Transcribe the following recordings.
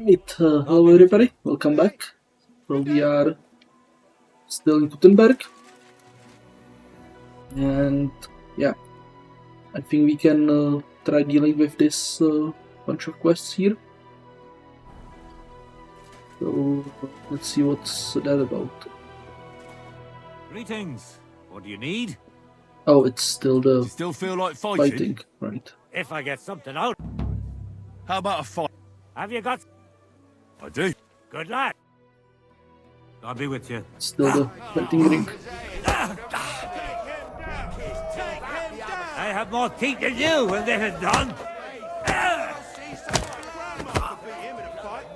Right, hello everybody, welcome back. So we are still in Kutenberg. And yeah, I think we can try dealing with this bunch of quests here. So let's see what's that about. Greetings. What do you need? Oh, it's still the You still feel like fighting? Right. If I get something out. How about a fight? Have you got? I do. Good luck. I'll be with you. Still the fighting ring. I have more teeth than you when this is done.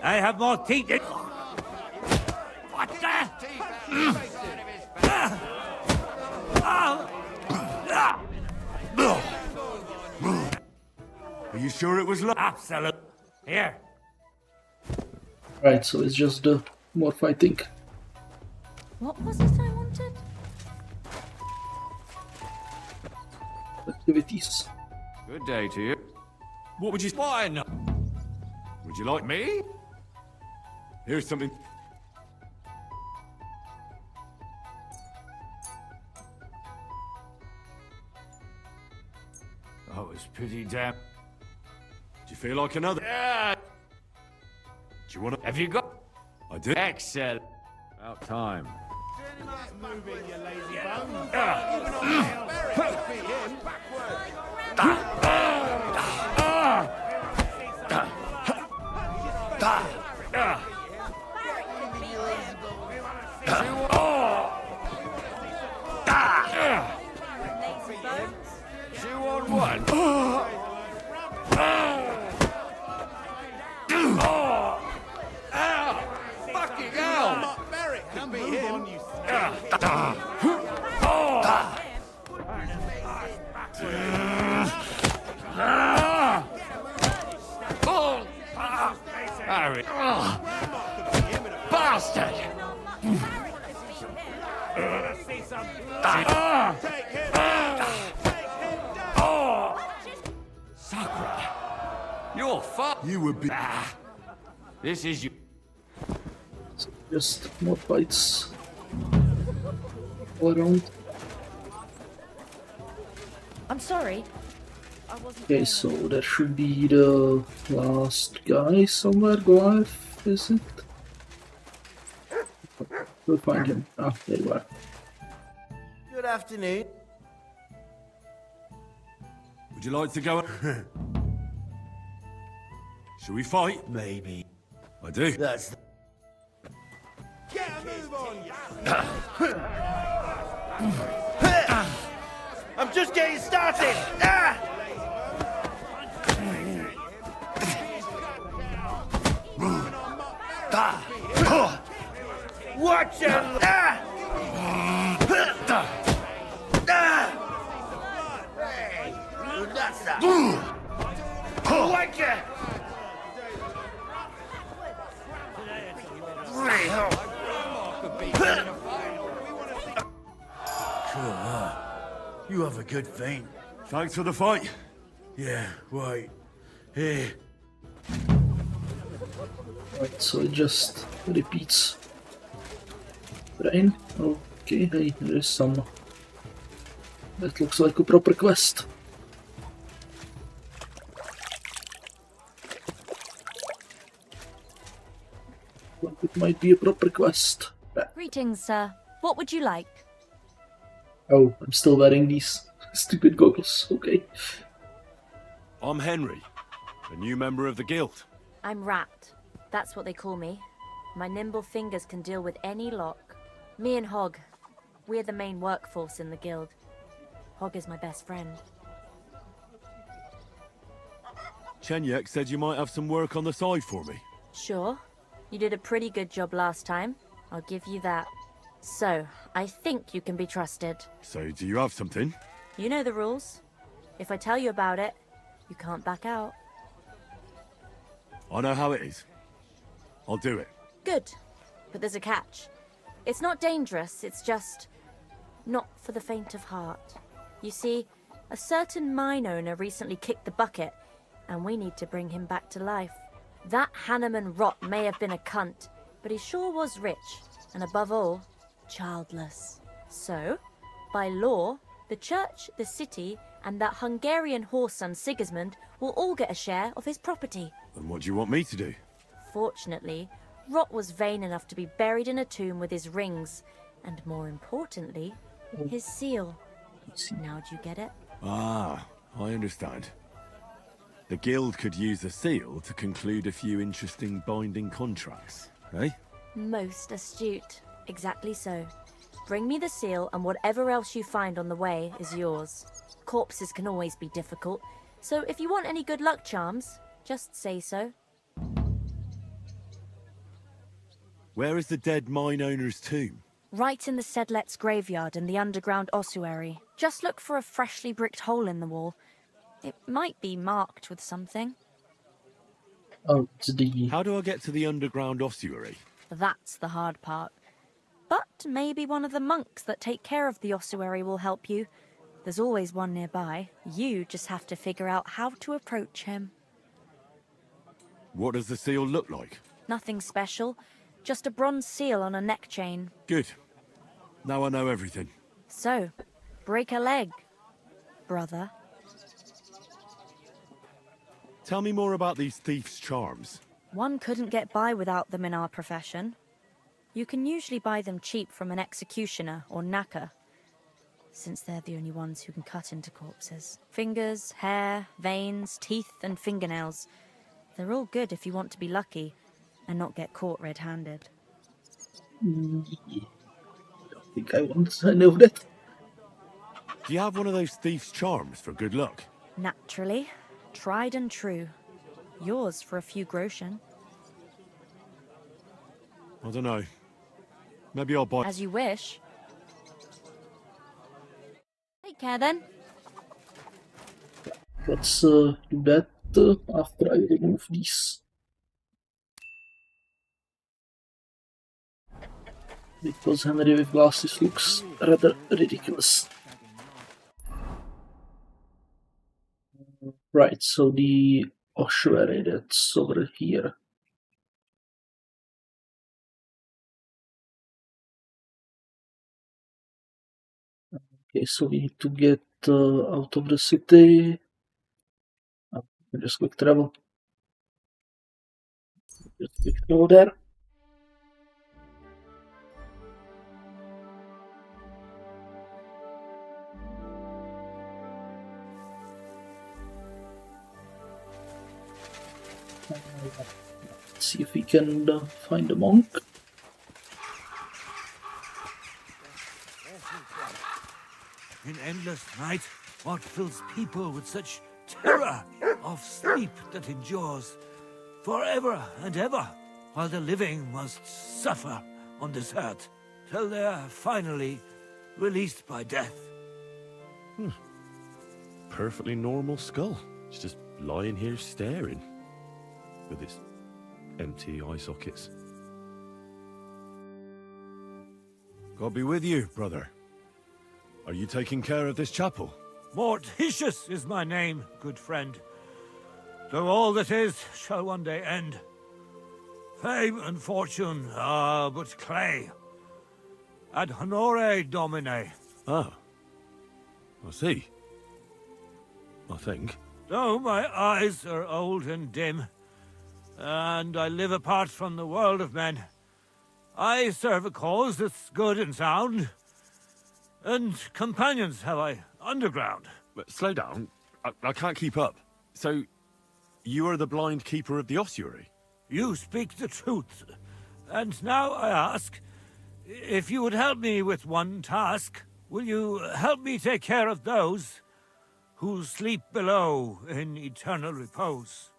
I have more teeth than... What Are you sure it was Absolute. Here. Right, so it's just the more fighting. What was it I wanted? Activities. Good day to you. What would you... Why not? Would you like me? Here's something... That was pretty damn... Do you feel like another? Yeah. Do you want to... Have you got... I do. Excel. About time. Two on one. Fucking hell! Can be him. Harry. Bastard! Sakura! You're fucked! You would be... This is you. Just more fights all around. I'm sorry. I wasn't. Okay, so there should be the last guy somewhere. Goliath, is it? We'll find him. Ah, there you are. Good afternoon. Would you like to go... Shall we fight? Maybe. I do. That's... Get a move on! I'm just getting started! Watch out! Hey, that's that! Watch it! Cool, you have a good feint. Thanks for the fight. Yeah, right. Here. Right, so it just repeats. Rain. Okay, hey, there is some. That looks like a proper quest. Like it might be a proper quest. Greetings, sir. What would you like? Oh, I'm still wearing these stupid goggles. Okay. I'm Henry, a new member of the guild. I'm Rat. That's what they call me. My nimble fingers can deal with any lock. Me and Hog, we're the main workforce in the guild. Hog is my best friend. Chenyek said you might have some work on the side for me. Sure. You did a pretty good job last time. I'll give you that. So, I think you can be trusted. So, do you have something? You know the rules. If I tell you about it, you can't back out. I know how it is. I'll do it. Good. But there's a catch. It's not dangerous, it's just... not for the faint of heart. You see, a certain mine owner recently kicked the bucket, and we need to bring him back to life. That Hanneman Rot may have been a cunt, but he sure was rich, and above all, childless. So, by law, the church, the city, and that Hungarian horse son Sigismund will all get a share of his property. And what do you want me to do? Fortunately, Rot was vain enough to be buried in a tomb with his rings, and more importantly, his seal. Now do you get it? Ah, I understand. The guild could use the seal to conclude a few interesting binding contracts, eh? Most astute. Exactly so. Bring me the seal, and whatever else you find on the way is yours. Corpses can always be difficult, so if you want any good luck charms, just say so. Where is the dead mine owner's tomb? Right in the Sedlet's graveyard in the underground ossuary. Just look for a freshly bricked hole in the wall. It might be marked with something. Oh, it's the... How do I get to the underground ossuary? That's the hard part. But maybe one of the monks that take care of the ossuary will help you. There's always one nearby. You just have to figure out how to approach him. What does the seal look like? Nothing special. Just a bronze seal on a neck chain. Good. Now I know everything. So, break a leg, brother. Tell me more about these thieves' charms. One couldn't get by without them in our profession. You can usually buy them cheap from an executioner or knacker, since they're the only ones who can cut into corpses. Fingers, hair, veins, teeth, and fingernails. They're all good if you want to be lucky and not get caught red-handed. Yeah. I don't think I want to know that. Do you have one of those thieves' charms for good luck? Naturally. Tried and true. Yours for a few groschen. I don't know. Maybe I'll buy... As you wish. Take care then. Let's do that after I remove these. Because Henry with glasses looks rather ridiculous. Right, so the ossuary that's over here. Okay, so we need to get out of the city. Just quick travel. Just quick travel there. Let's see if we can find a monk. In endless night, what fills people with such terror of sleep that endures forever and ever, while the living must suffer on this earth, till they are finally released by death. Perfectly normal skull. It's just lying here staring. With its empty eye sockets. God be with you, brother. Are you taking care of this chapel? Mortitius is my name, good friend. Though all that is shall one day end. Fame and fortune are but clay. Ad honore domine. Ah. I see. I think. Though my eyes are old and dim, and I live apart from the world of men, I serve a cause that's good and sound. And companions have I underground. But slow down. I can't keep up. So, you are the blind keeper of the ossuary? You speak the truth. And now I ask, if you would help me with one task, will you help me take care of those who sleep below in eternal repose?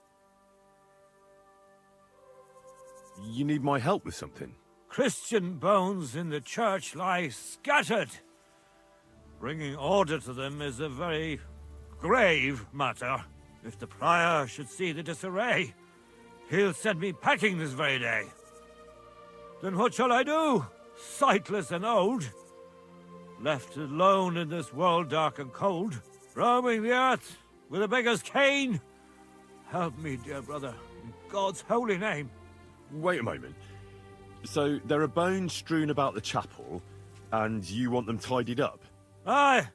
You need my help with something? Christian bones in the church lie scattered. Bringing order to them is a very grave matter. If the prior should see the disarray, he'll send me packing this very day. Then what shall I do, sightless and old? Left alone in this world dark and cold, roaming the earth with a beggar's cane? Help me, dear brother, God's holy name. Wait a moment. So there are bones strewn about the chapel, and you want them tidied up? Aye,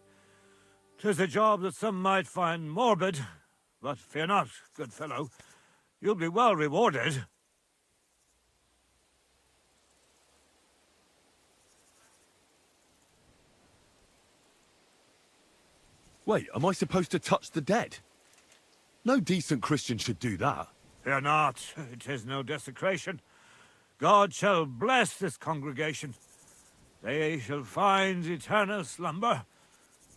'tis a job that some might find morbid, but fear not, good fellow. You'll be well rewarded. Wait, am I supposed to touch the dead? No decent Christian should do that. Fear not, it is no desecration. God shall bless this congregation. They shall find eternal slumber,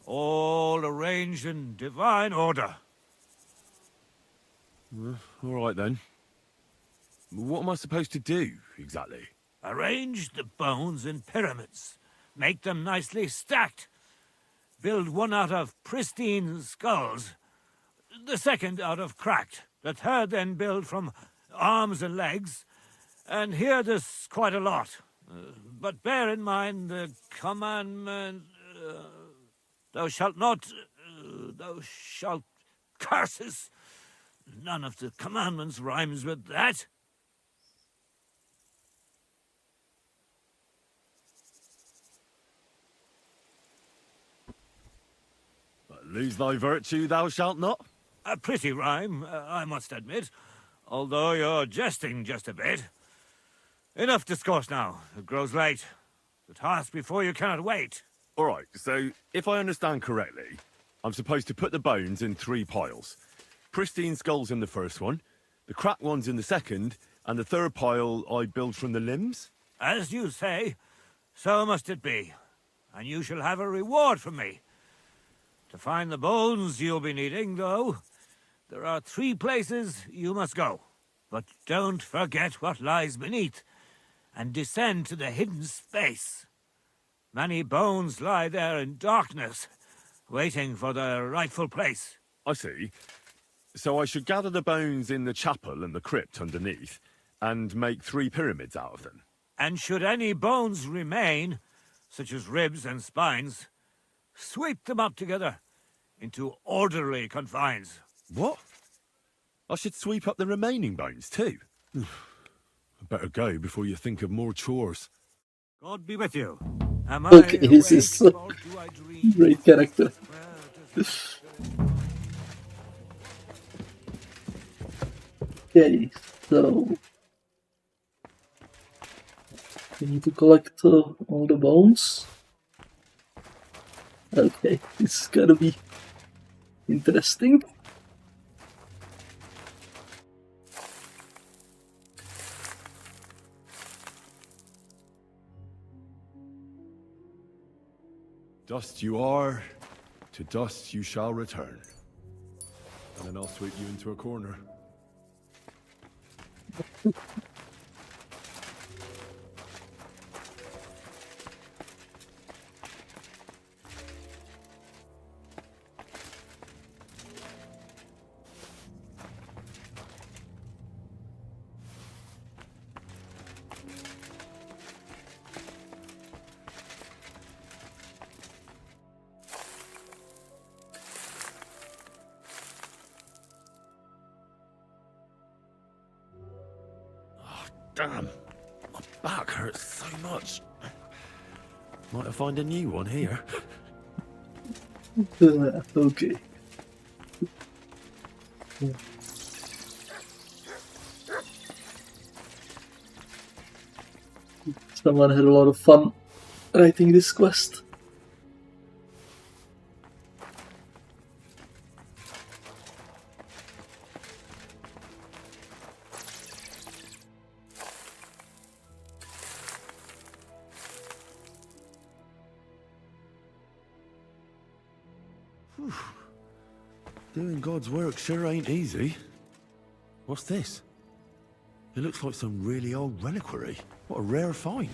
all arranged in divine order. All right then. What am I supposed to do, exactly? Arrange the bones in pyramids. Make them nicely stacked. Build one out of pristine skulls, the second out of cracked, the third then build from arms and legs, and here there's quite a lot. But bear in mind the commandment, thou shalt not, thou shalt curses. None of the commandments rhymes with that. But lose thy virtue thou shalt not? A pretty rhyme, I must admit, although you're jesting just a bit. Enough discourse now. It grows late. The task before you cannot wait. All right, so if I understand correctly, I'm supposed to put the bones in 3 piles. Pristine skulls in the first one, the cracked ones in the second, and the third pile I build from the limbs? As you say, so must it be. And you shall have a reward from me. To find the bones you'll be needing, though, there are 3 places you must go. But don't forget what lies beneath, and descend to the hidden space. Many bones lie there in darkness, waiting for their rightful place. I see. So I should gather the bones in the chapel and the crypt underneath, and make 3 pyramids out of them. And should any bones remain, such as ribs and spines, sweep them up together into orderly confines. What? I should sweep up the remaining bones too? I better go before you think of more chores. God be with you. Am Okay, I this awake, is or do I dream? great character. Okay, so we need to collect all the bones. Okay, this is gonna be interesting. Dust you are, to dust you shall return. And then I'll sweep you into a corner. Damn, my back hurts so much. Might I find a new one here? Okay. Someone had a lot of fun writing this quest. Doing God's work sure ain't easy. What's this? It looks like some really old reliquary. What a rare find.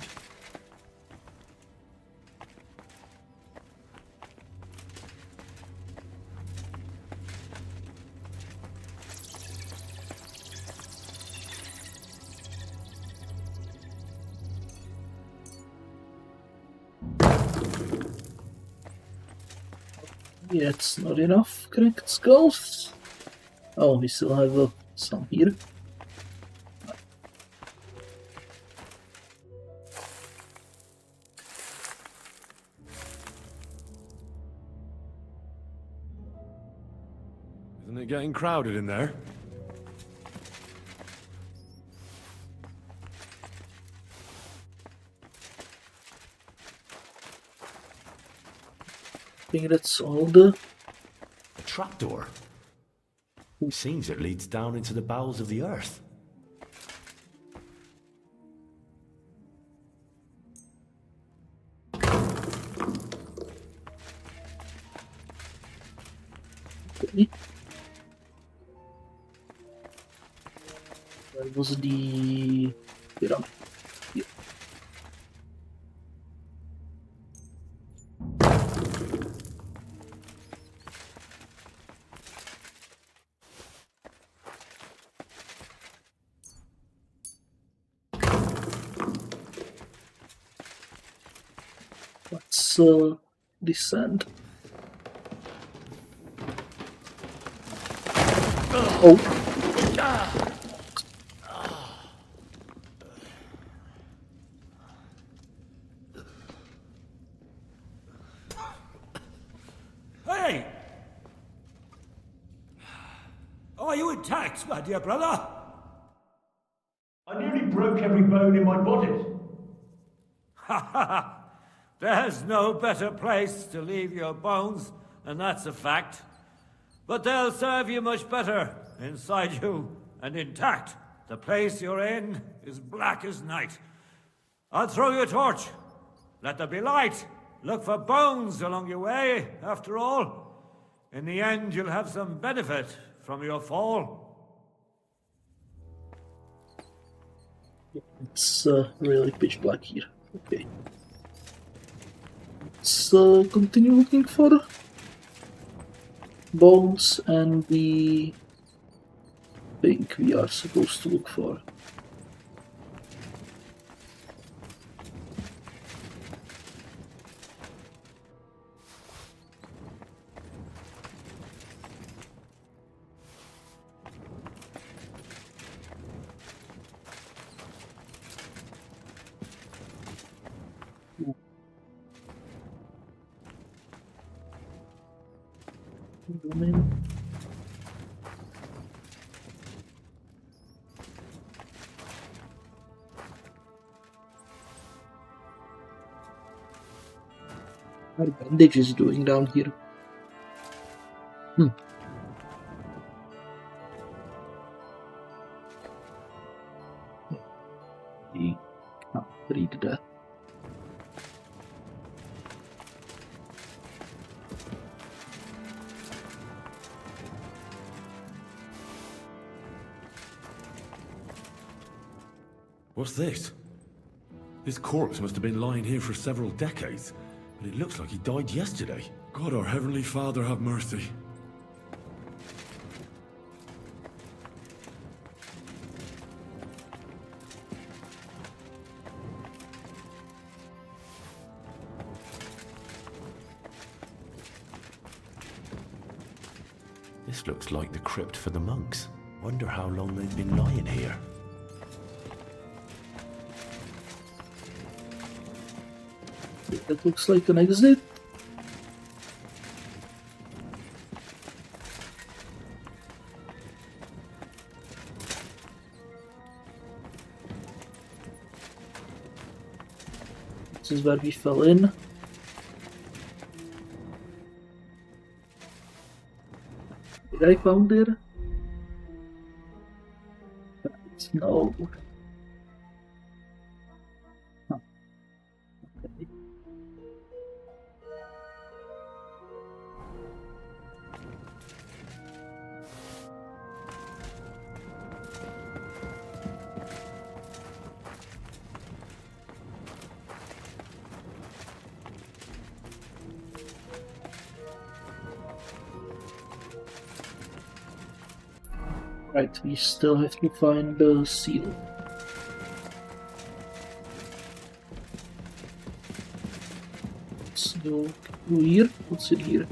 Yeah, it's not enough cracked skulls. Oh, we still have some here. Isn't it getting crowded in there? I think that's all the... A trapdoor. Seems it leads down into the bowels of the earth. Okay. Where was the... pyramid? Here. Let's descend. Oh. Hey! Are you intact, my dear brother? I nearly broke every bone in my body. Ha ha! There's no better place to leave your bones, and that's a fact. But they'll serve you much better inside you and intact. The place you're in is black as night. I'll throw you a torch. Let there be light. Look for bones along your way, after all. In the end, you'll have some benefit from your fall. It's really pitch black here. Okay. Let's continue looking for bones and the thing we are supposed to look for. What are bandages doing down here? He can't read that. What's this? This corpse must have been lying here for several decades, but it looks like he died yesterday. God, our Heavenly Father, have mercy. This looks like the crypt for the monks. Wonder how long they've been lying here. That looks like an exit. This is where we fell in. Did I found there? No. Huh. Okay. Right, we still have to find the seal. Let's go here. What's in here?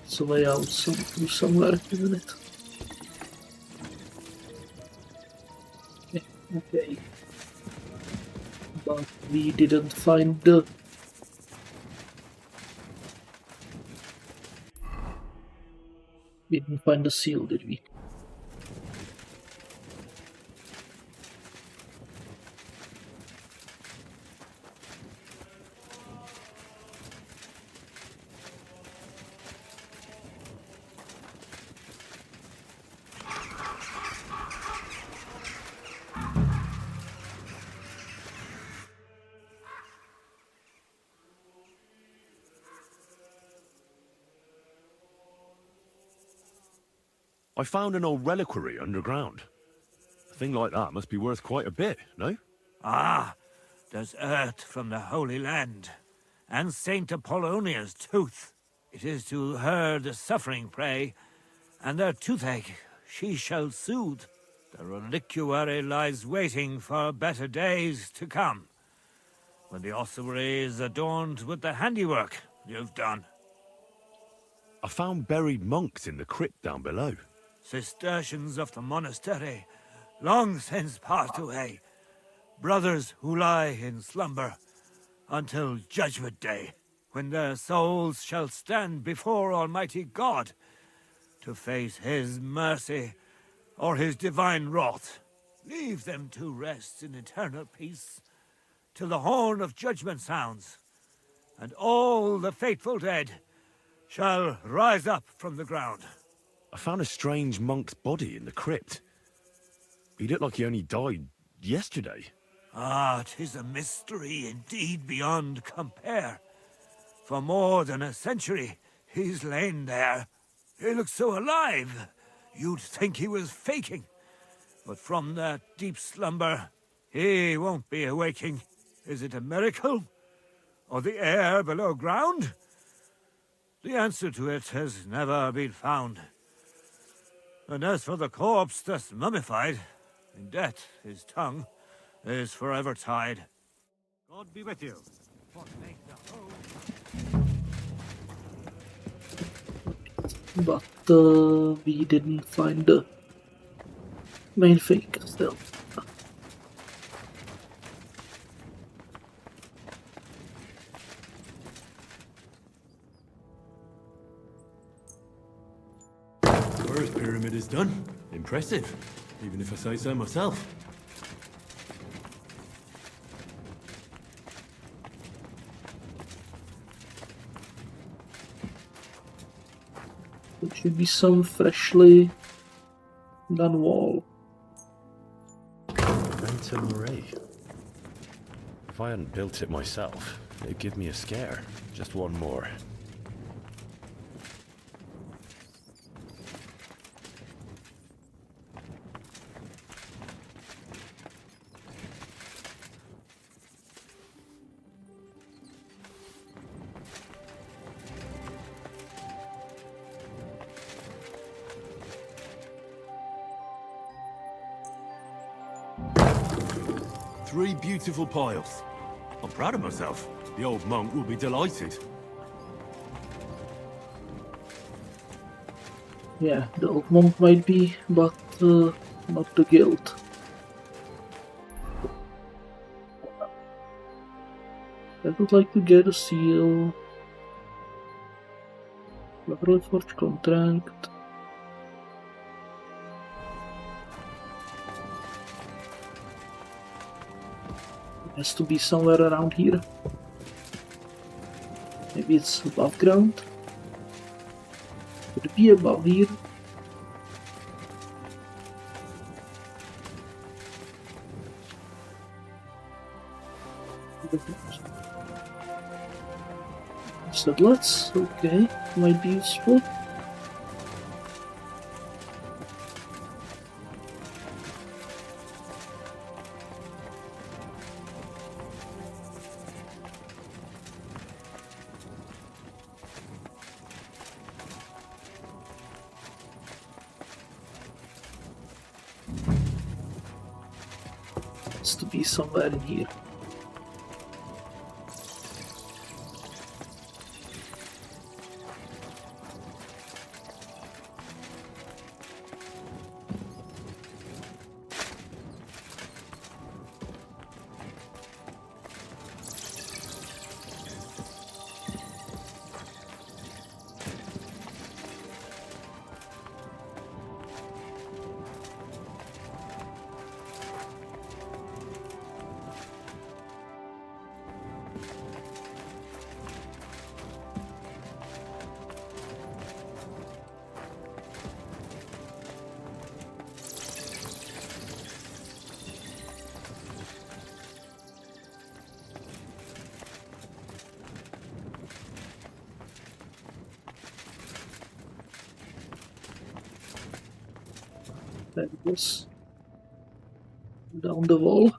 It's a way out to somewhere, isn't it? Okay. But we didn't find the... We didn't find the seal, did we? I found an old reliquary underground. A thing like that must be worth quite a bit, no? Ah, there's earth from the Holy Land, and Saint Apollonia's tooth. It is to her the suffering pray, and their toothache she shall soothe. The reliquary lies waiting for better days to come, when the ossuary is adorned with the handiwork you've done. I found buried monks in the crypt down below. Cistercians of the monastery, long since passed away, brothers who lie in slumber until Judgment Day, when their souls shall stand before Almighty God to face His mercy or His divine wrath. Leave them to rest in eternal peace till the horn of judgment sounds, and all the faithful dead shall rise up from the ground. I found a strange monk's body in the crypt. He looked like he only died yesterday. Ah, 'tis a mystery indeed beyond compare. For more than a century, he's lain there. He looks so alive, you'd think he was faking. But from that deep slumber, he won't be awaking. Is it a miracle? Or the air below ground? The answer to it has never been found. And as for the corpse thus mummified, in death his tongue is forever tied. God be with you. Forsake the whole. But we didn't find the main thing still. First pyramid is done. Impressive, even if I say so myself. There should be some freshly done wall. Phantom Ray. If I hadn't built it myself, it'd give me a scare. Just one more. Three beautiful piles. I'm proud of myself. The old monk will be delighted. Yeah, the old monk might be, but not the guild. I would like to get a seal. Lateral Forge contract. It has to be somewhere around here. Maybe it's above ground. Could it be above here? Settlers, okay, might be useful. Has to be somewhere in here. That was down the wall.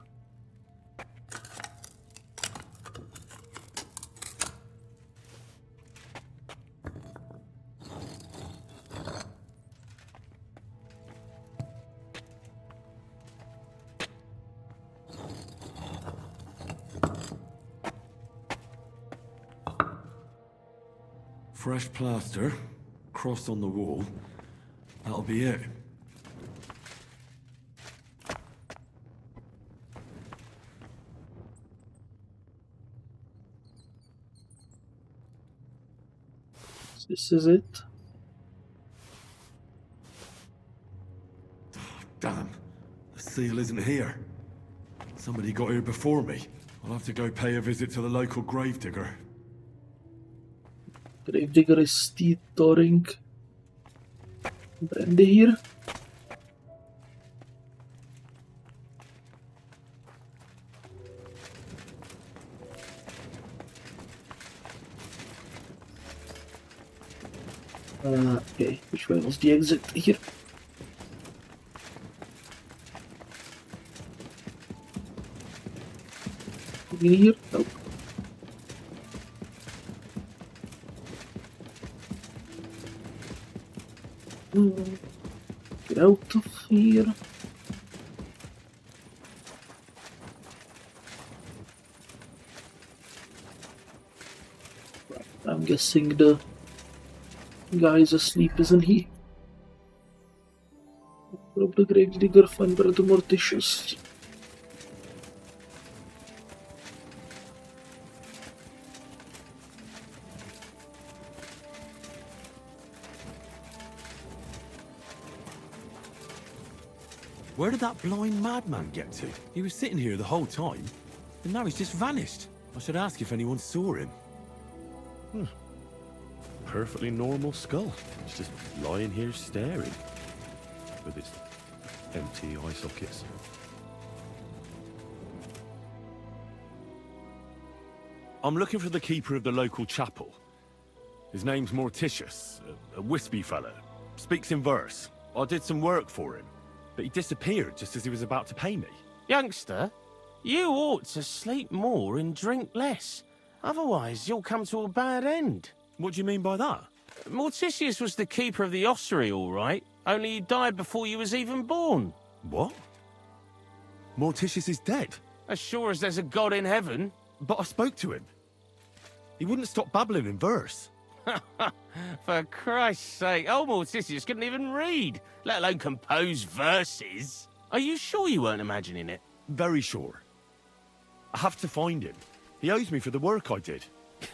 Fresh plaster, cross on the wall. That'll be it. This is it. Damn, the seal isn't here. Somebody got here before me. I'll have to go pay a visit to the local gravedigger. Gravedigger is storing brandy here. Okay, which way was the exit here? In here? Nope. Get out of here. I'm guessing the guy's asleep, isn't he? Rob the gravedigger, find Brother Morticius. Where did that blind madman get to? He was sitting here the whole time, and now he's just vanished. I should ask if anyone saw him. Perfectly normal skull. It's just lying here staring, with its empty eye sockets. I'm looking for the keeper of the local chapel. His name's Morticius, a wispy fella. Speaks in verse. I did some work for him, but he disappeared just as he was about to pay me. Youngster, you ought to sleep more and drink less. Otherwise, you'll come to a bad end. What do you mean by that? Morticius was the keeper of the ossuary, all right. Only he died before you was even born. What? Morticius is dead? As sure as there's a God in heaven. But I spoke to him. He wouldn't stop babbling in verse. For Christ's sake, old Morticius couldn't even read, let alone compose verses. Are you sure you weren't imagining it? Very sure. I have to find him. He owes me for the work I did.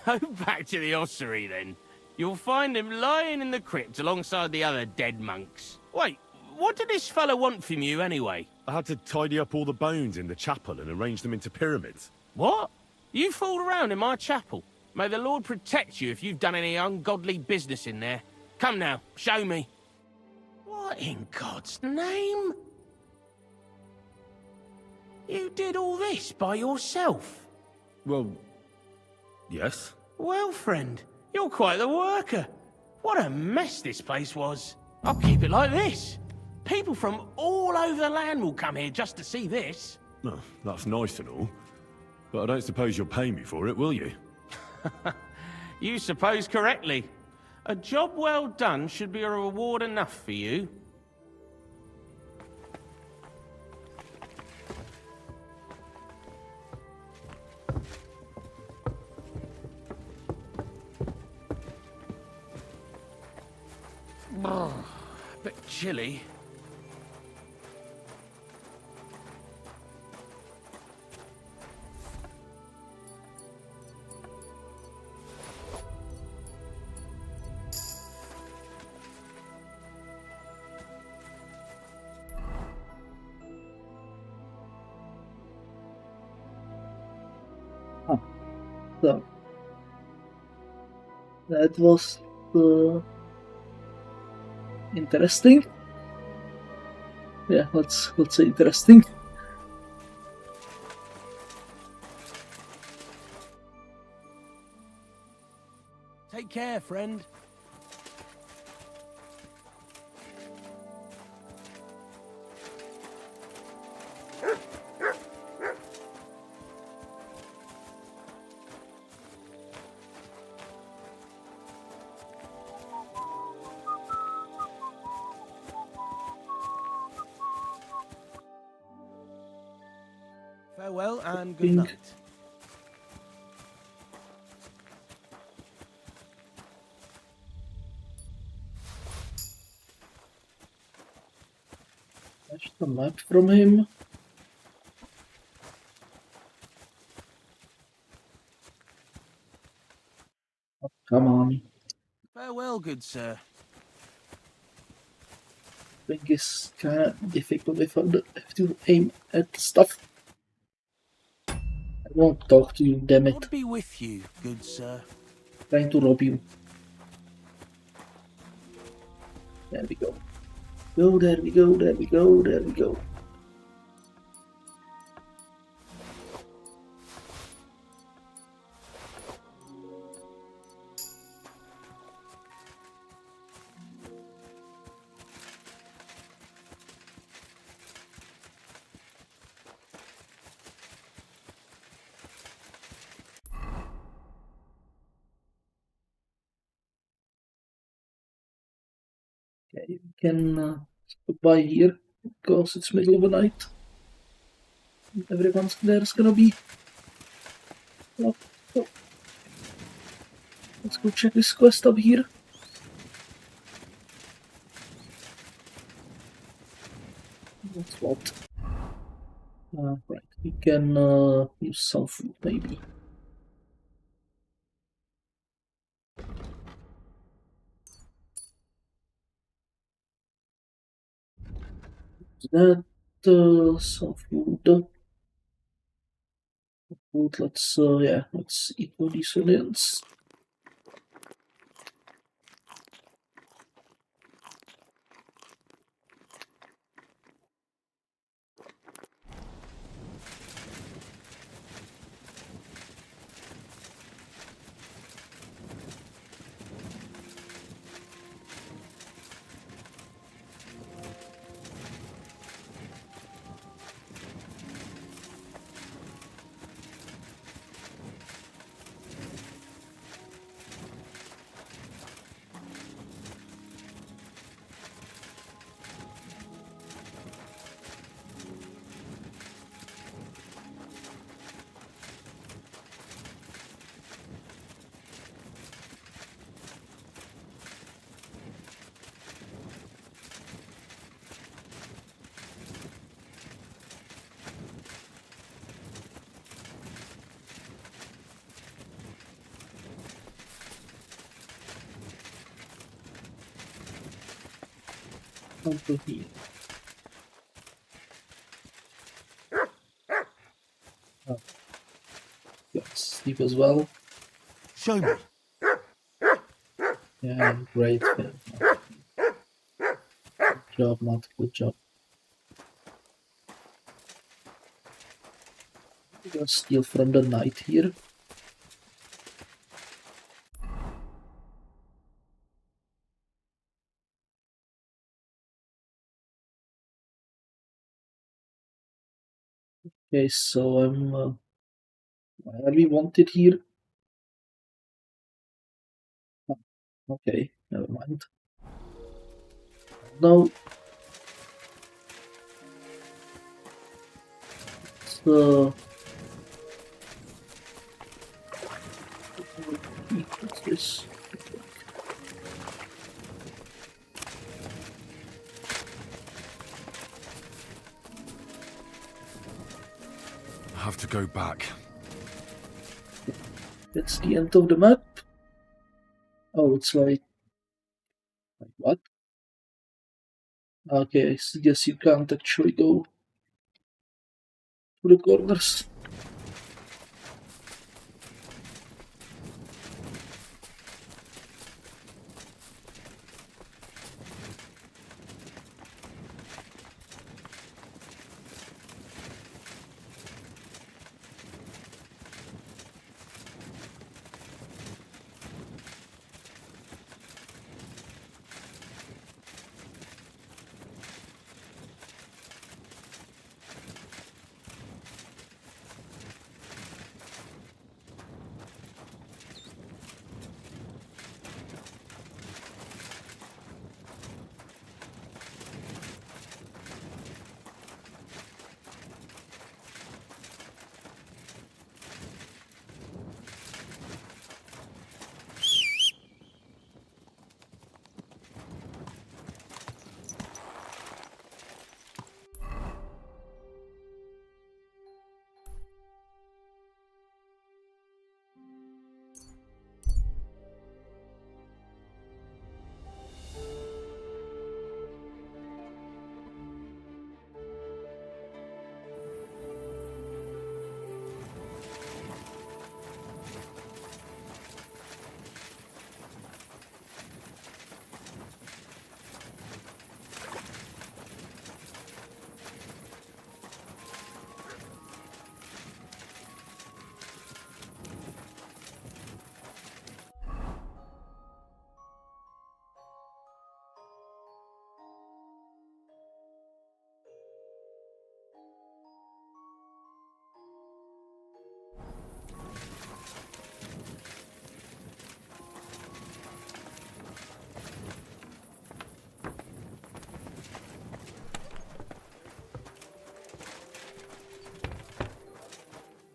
Go back to the ossuary, then. You'll find him lying in the crypt alongside the other dead monks. Wait, what did this fellow want from you, anyway? I had to tidy up all the bones in the chapel and arrange them into pyramids. What? You fooled around in my chapel? May the Lord protect you if you've done any ungodly business in there. Come now, show me. What in God's name? You did all this by yourself? Well, yes. Well, friend, you're quite the worker. What a mess this place was. I'll keep it like this. People from all over the land will come here just to see this. No, that's nice and all. But I don't suppose you'll pay me for it, will you? You suppose correctly. A job well done should be a reward enough for you. Bit chilly. So that was interesting. Yeah, let's say interesting. Take care, friend. Farewell and good Pink. night. Fetch the map from him. Oh, come on. Farewell, good sir. Thing is kinda difficult if I have to aim at stuff. I won't talk to you, damn it. God be with you, good sir. Trying to rob you. There we go. Go, there we go, there we go, there we go. Okay, we can stop by here because it's middle of the night. Everyone's there's gonna be. Oh, oh. Let's go check this quest up here. What's what? Right, we can use some food maybe. That some food. Food. Let's eat all these onions. Over here. Oh. Got sleep as well. Show me. Yeah, great. Good job, Matt. Good job. We're gonna steal from the knight here. Okay, so I'm why are we wanted here? Oh, okay, never mind. Now, so what's this? I have to go back. That's the end of the map. Oh, it's like what? Okay, I guess you can't actually go to the corners.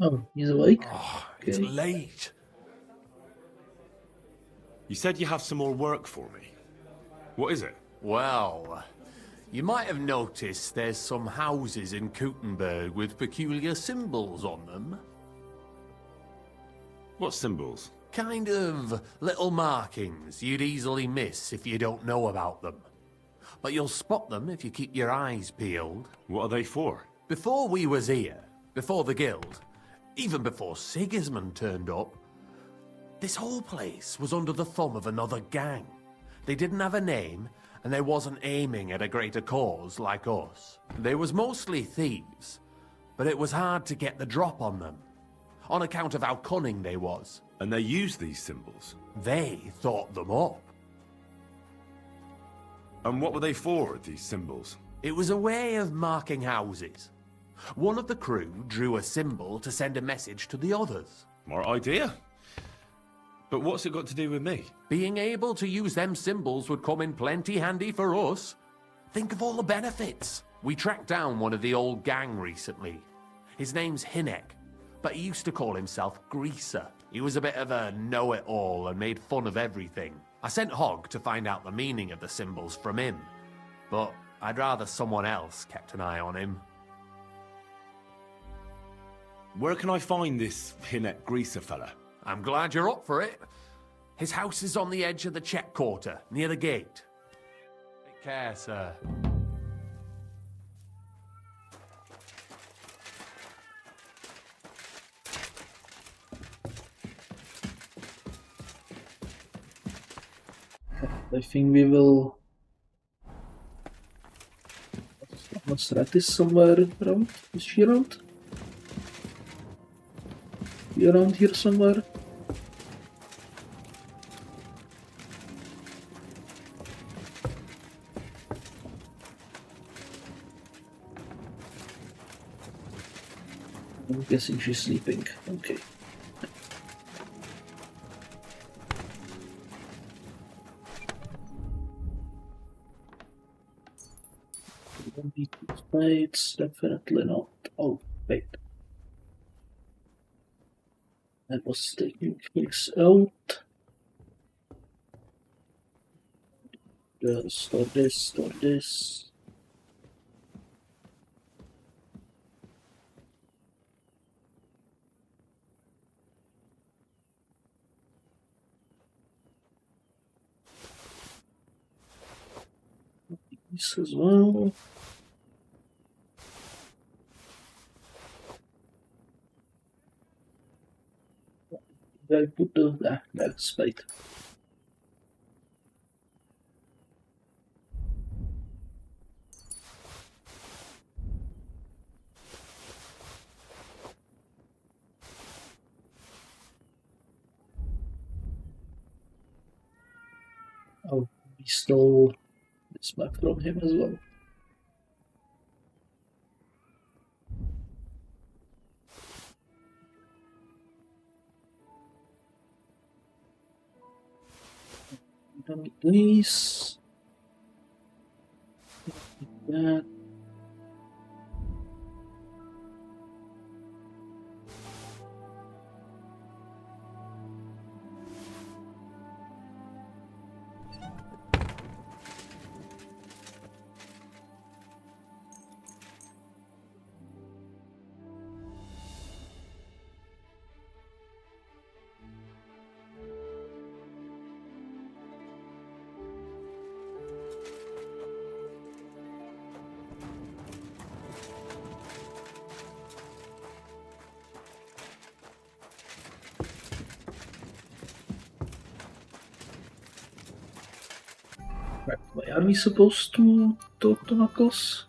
Oh, he's awake? It's Okay. late. You said you have some more work for me. What is it? Well, you might have noticed there's some houses in Kutenberg with peculiar symbols on them. What symbols? Kind of little markings you'd easily miss if you don't know about them. But you'll spot them if you keep your eyes peeled. What are they for? Before we was here, before the guild, even before Sigismund turned up, this whole place was under the thumb of another gang. They didn't have a name, and they wasn't aiming at a greater cause like us. They was mostly thieves, but it was hard to get the drop on them, on account of how cunning they was. And they use these symbols? They thought them up. And what were they for, these symbols? It was a way of marking houses. One of the crew drew a symbol to send a message to the others. Smart idea. But what's it got to do with me? Being able to use them symbols would come in plenty handy for us. Think of all the benefits. We tracked down one of the old gang recently. His name's Hinek, but he used to call himself Greaser. He was a bit of a know-it-all and made fun of everything. I sent Hogg to find out the meaning of the symbols from him, but I'd rather someone else kept an eye on him. Where can I find this Hinek Greaser fella? I'm glad you're up for it. His house is on the edge of the check quarter, near the gate. Take care, sir. I think we will... Rat is somewhere around? Is she around? Be around here somewhere? I'm guessing she's sleeping. Okay. Don't need these plates, definitely not. Oh, wait. I was taking things out. Store this, store this. This as well. Where I put the that's right. Oh, we stole this map from him as well. Don't need these. That. Right, why are we supposed to talk to Knuckles?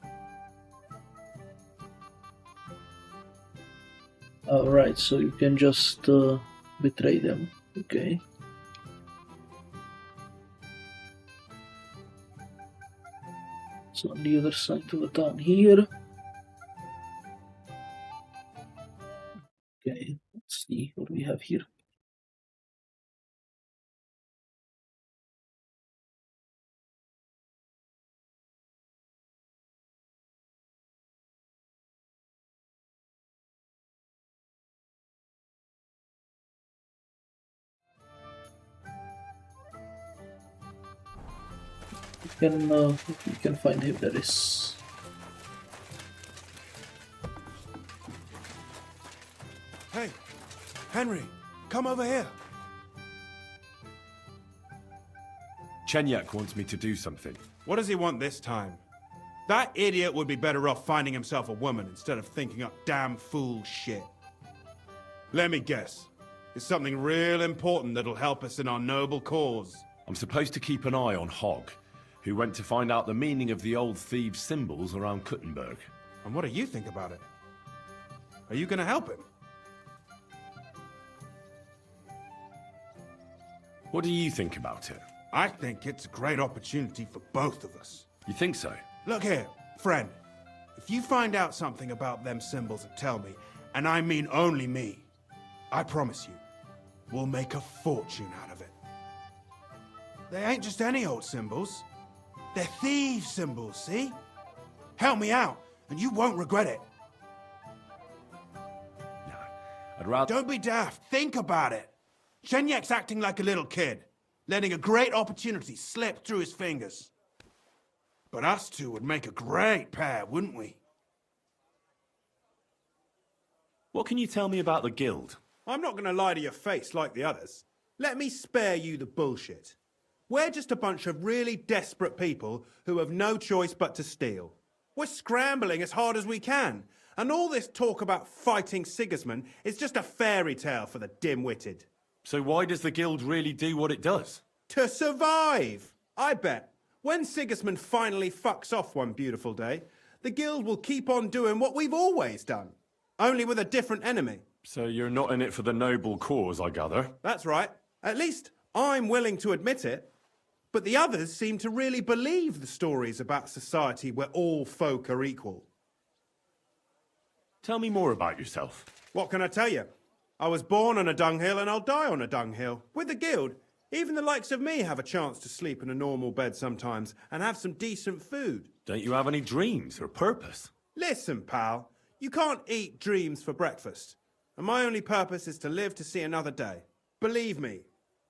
Alright, so you can just betray them. Okay. So on the other side of the town here. Okay, let's see what we have here. if we can find him, that is. Hey, Henry, come over here. Chenyak wants me to do something. What does he want this time? That idiot would be better off finding himself a woman instead of thinking up damn fool shit. Let me guess. It's something real important that'll help us in our noble cause. I'm supposed to keep an eye on Hog, who went to find out the meaning of the old thieves' symbols around Kutenberg. And what do you think about it? Are you gonna help him? What do you think about it? I think it's a great opportunity for both of us. You think so? Look here, friend. If you find out something about them symbols and tell me, and I mean only me, I promise you, we'll make a fortune out of it. They ain't just any old symbols. They're thieves' symbols, see? Help me out, and you won't regret it. No, I'd rather... Don't be daft. Think about it. Shenyak's acting like a little kid, letting a great opportunity slip through his fingers. But us two would make a great pair, wouldn't we? What can you tell me about the guild? I'm not gonna lie to your face like the others. Let me spare you the bullshit. We're just a bunch of really desperate people who have no choice but to steal. We're scrambling as hard as we can, and all this talk about fighting Sigismund is just a fairy tale for the dim-witted. So why does the guild really do what it does? To survive! I bet. When Sigismund finally fucks off one beautiful day, the guild will keep on doing what we've always done, only with a different enemy. So you're not in it for the noble cause, I gather? That's right. At least I'm willing to admit it. But the others seem to really believe the stories about society where all folk are equal. Tell me more about yourself. What can I tell you? I was born on a dunghill and I'll die on a dunghill. With the guild, even the likes of me have a chance to sleep in a normal bed sometimes and have some decent food. Don't you have any dreams or purpose? Listen, pal, you can't eat dreams for breakfast. And my only purpose is to live to see another day. Believe me,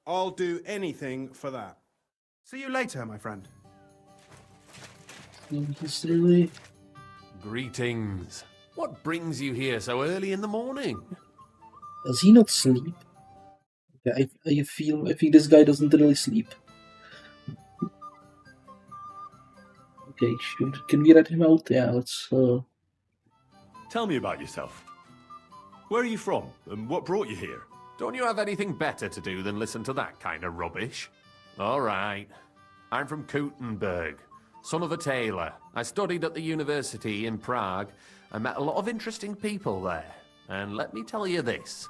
I'll do anything for that. See you later, my friend. He's really... Greetings. What brings you here so early in the morning? Does he not sleep? Yeah, I think this guy doesn't really sleep. Okay, can we let him out? Yeah, let's... Tell me about yourself. Where are you from, and what brought you here? Don't you have anything better to do than listen to that kind of rubbish? All right. I'm from Kutenberg, son of a tailor. I studied at the university in Prague. I met a lot of interesting people there. And let me tell you this.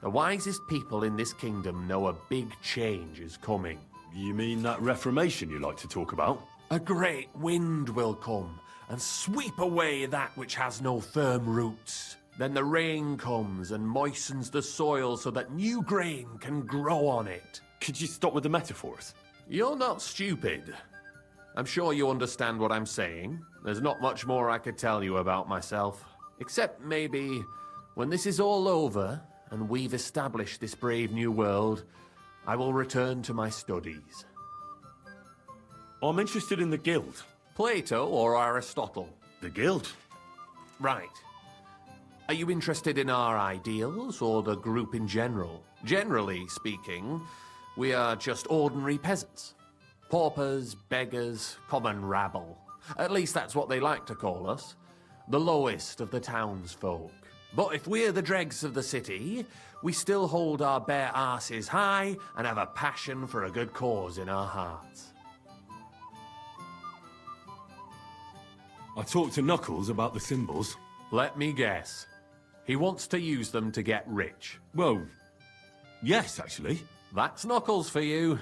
The wisest people in this kingdom know a big change is coming. You mean that reformation you like to talk about? A great wind will come and sweep away that which has no firm roots. Then the rain comes and moistens the soil so that new grain can grow on it. Could you stop with the metaphors? You're not stupid. I'm sure you understand what I'm saying. There's not much more I could tell you about myself. Except maybe when this is all over and we've established this brave new world, I will return to my studies. I'm interested in the guild. Plato or Aristotle? The guild? Right. Are you interested in our ideals or the group in general? Generally speaking, we are just ordinary peasants. Paupers, beggars, common rabble. At least that's what they like to call us. The lowest of the townsfolk. But if we're the dregs of the city, we still hold our bare arses high and have a passion for a good cause in our hearts. I talked to Knuckles about the symbols. Let me guess. He wants to use them to get rich. Well, yes, actually. That's Knuckles for you.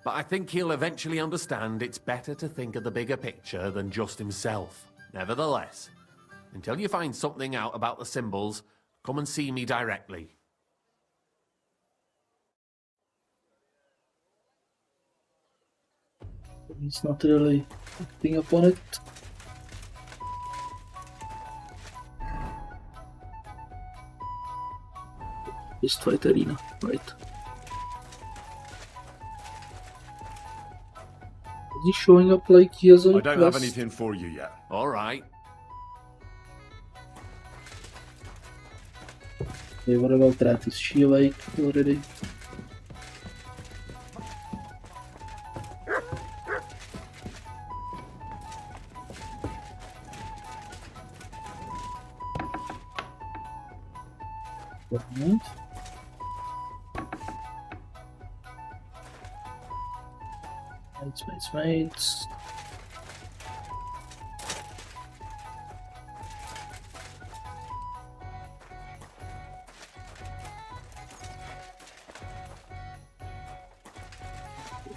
But I think he'll eventually understand it's better to think of the bigger picture than just himself. Nevertheless, until you find something out about the symbols, come and see me directly. He's not really acting upon it. Just fight arena, right? Is he showing up like he has a I don't have quest? anything for you yet. All right. Okay, what about that? Is she awake already? Right. Mates.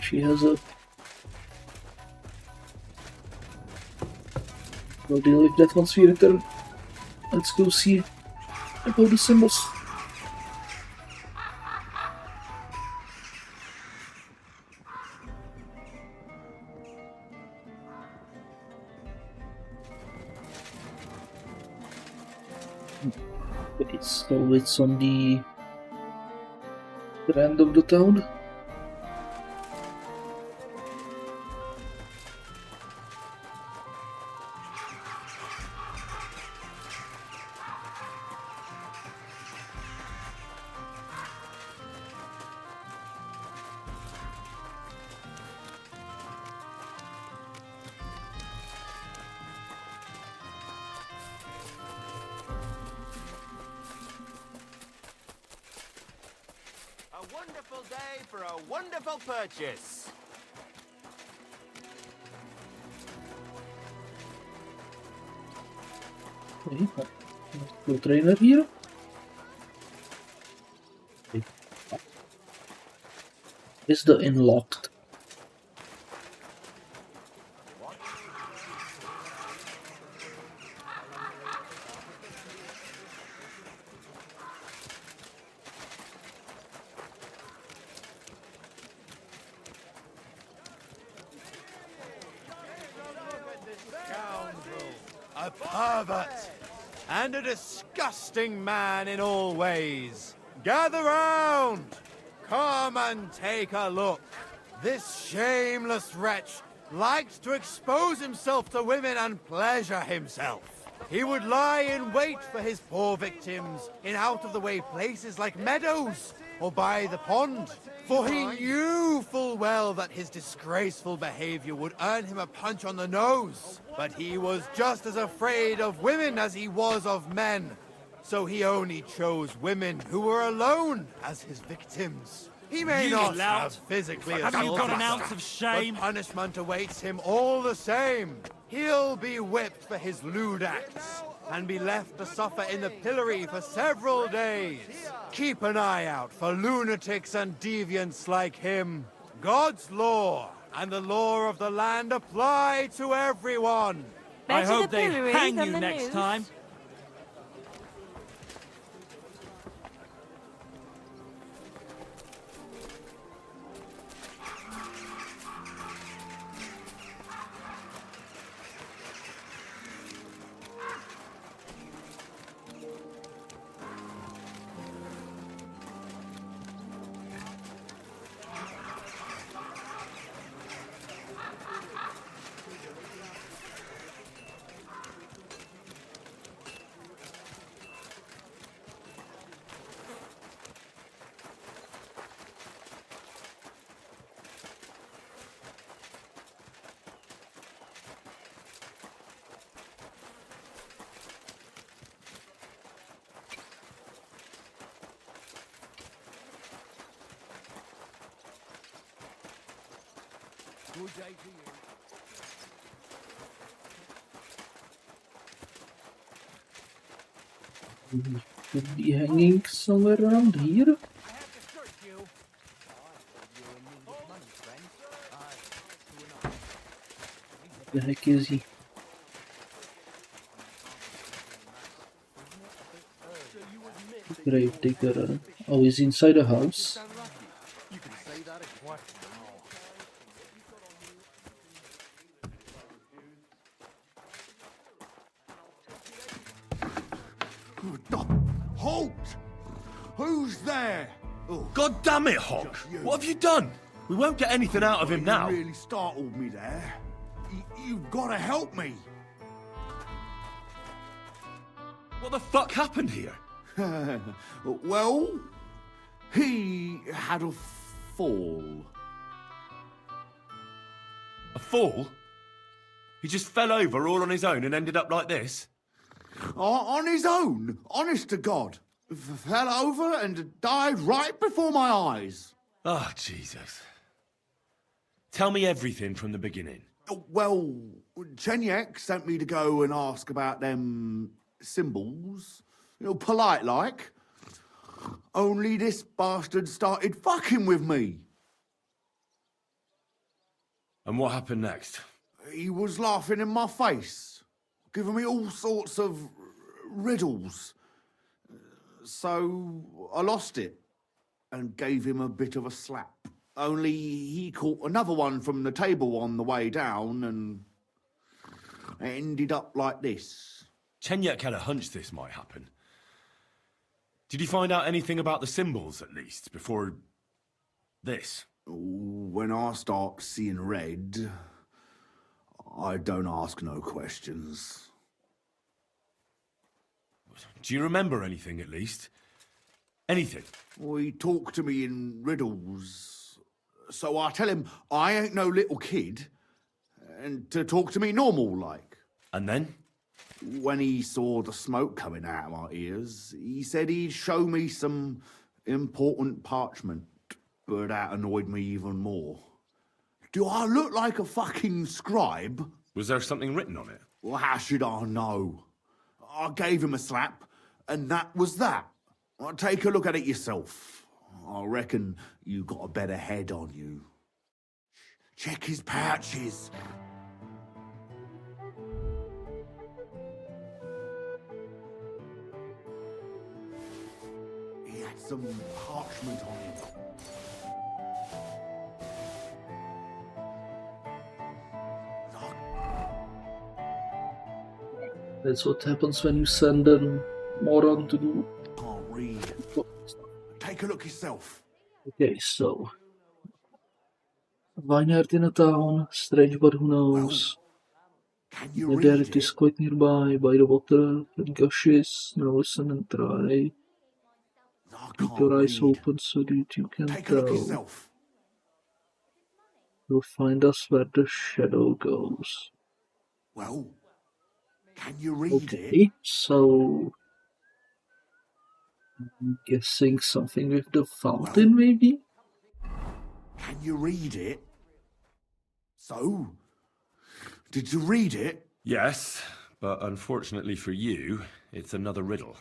She has a... We'll deal with that once we return. Let's go see about the symbols. Okay, so it's on the end of the town. A wonderful day for a wonderful purchase. Okay, no trainer here. Okay. Is the inn locked? A pervert and a disgusting man in all ways. Gather round! Come and take a look. This shameless wretch likes to expose himself to women and pleasure himself. He would lie in wait for his poor victims in out-of-the-way places like meadows or by the pond. For he knew full well that his disgraceful behavior would earn him a punch on the nose. But he was just as afraid of women as he was of men. So he only chose women who were alone as his victims. He may not have physically assaulted Have you got an them, ounce of shame? but punishment awaits him all the same. He'll be whipped for his lewd acts and be left to suffer in the pillory for several days. Keep an eye out for lunatics and deviants like him. God's law and the law of the land apply to everyone. I hope they hang you next time. Good day to you. Could be hanging somewhere around here. The heck is he? Grave digger. Oh, he's inside a house. Halt! Who's there? God damn it, Hawk! What have you done? We won't get anything out of him now. You really startled me there. You've got to help me. What the fuck happened here? Well, he had a fall. A fall? He just fell over all on his own and ended up like this? On his own, honest to God. Fell over and died right before my eyes. Oh, Jesus. Tell me everything from the beginning. Well, Chenyek sent me to go and ask about them symbols. You know, polite like. Only this bastard started fucking with me. And what happened next? He was laughing in my face, giving me all sorts of riddles. So I lost it and gave him a bit of a slap. Only he caught another one from the table on the way down and it ended up like this. Chenyek had a hunch this might happen. Did you find out anything about the symbols, at least, before this? When I start seeing red, I don't ask no questions. Do you remember anything, at least? Anything? He talked to me in riddles. So I tell him I ain't no little kid, and to talk to me normal like. And then? When he saw the smoke coming out of my ears, he said he'd show me some important parchment, but that annoyed me even more. Do I look like a fucking scribe? Was there something written on it? Well, how should I know? I gave him a slap, and that was that. Take a look at it yourself. I reckon you got a better head on you. Check his pouches. He had some parchment on him. That's what happens when you send a moron to do. Can't read. Take a look yourself. Okay, so vineyard in a town, strange but who knows. Can you The read dirt it? is quite nearby, by the water, it gushes. Now listen and try. I Keep can't your eyes read. open so that you can Take a look tell. yourself. You'll find us where the shadow goes. Well, can you read it? Okay, so I'm guessing something with the fountain, maybe? Can you read it? So, did you read it? Yes, but unfortunately for you, it's another riddle.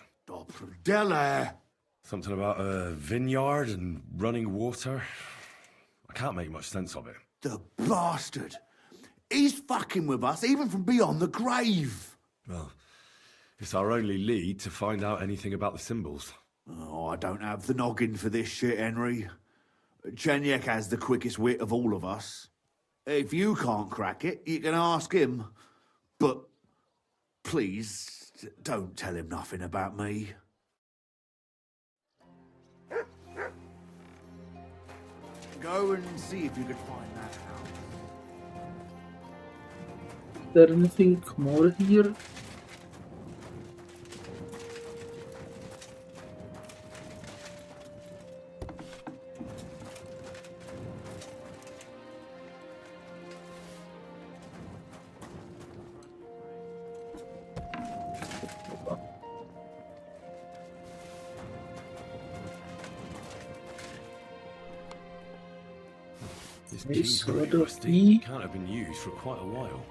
Della! Something about a vineyard and running water. I can't make much sense of it. The bastard! He's fucking with us, even from beyond the grave! Well, it's our only lead to find out anything about the symbols. Oh, I don't have the noggin for this shit, Henry. Chenyek has the quickest wit of all of us. If you can't crack it, you can ask him. But please, don't tell him nothing about me. Go and see if you can find that house. Is there anything more here? This Yes, key's pretty what a rusty. key. Can't have been used for quite a while.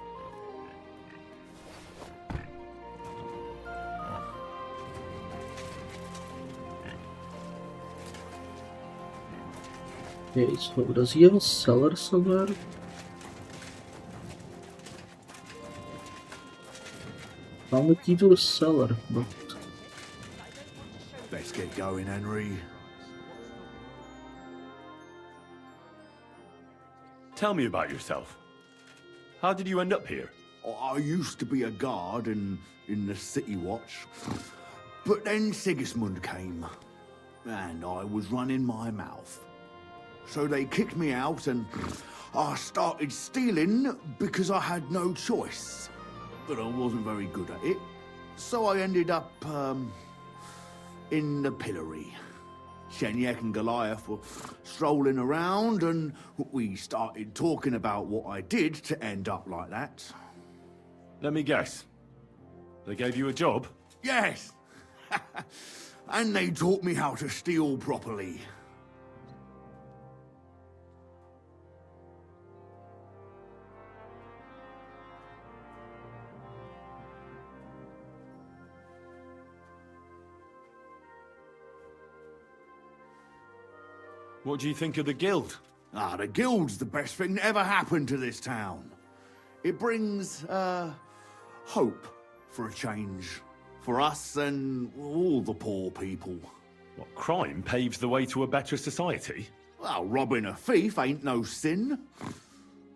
Okay, so does he have a cellar somewhere? Found the key to the cellar, but Let's get going, Henry. Tell me about yourself. How did you end up here? I used to be a guard in the City Watch, but then Sigismund came, and I was running my mouth. So they kicked me out and I started stealing because I had no choice. But I wasn't very good at it. So I ended up, in the pillory. Shenyek and Goliath were strolling around and we started talking about what I did to end up like that. Let me guess. They gave you a job? Yes! And they taught me how to steal properly. What do you think of the guild? The guild's the best thing that ever happened to this town. It brings, hope for a change. For us and all the poor people. What, crime paves the way to a better society? Well, robbing a thief ain't no sin.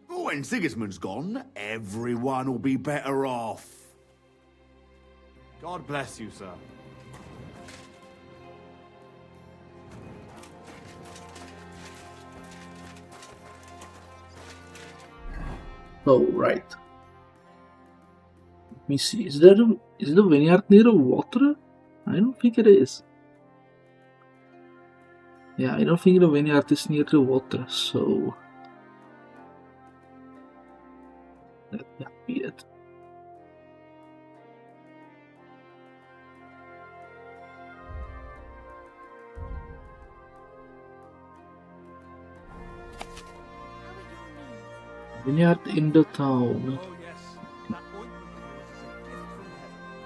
When Sigismund's gone, everyone will be better off. God bless you, sir. Oh, right. Let me see. Is the vineyard near the water? I don't think it is. Yeah, I don't think the vineyard is near the water, so that might be it. Vineyard in the town. Oh yes, that ointment is a gift from heaven.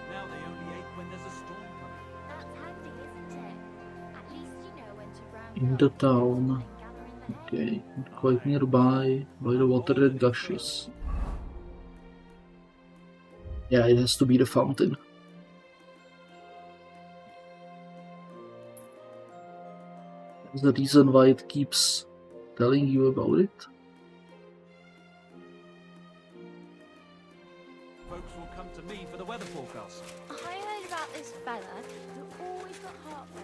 Now they only ache when there's a storm coming. That's handy, isn't it? At least you know when to round In up the the town. and gather in the hay. Okay, quite nearby, by the water that gushes. Yeah, it has to be the fountain. That's the reason why it keeps telling you about it. Folks will come to me for the weather forecast. I heard about this fella who always got heartburn.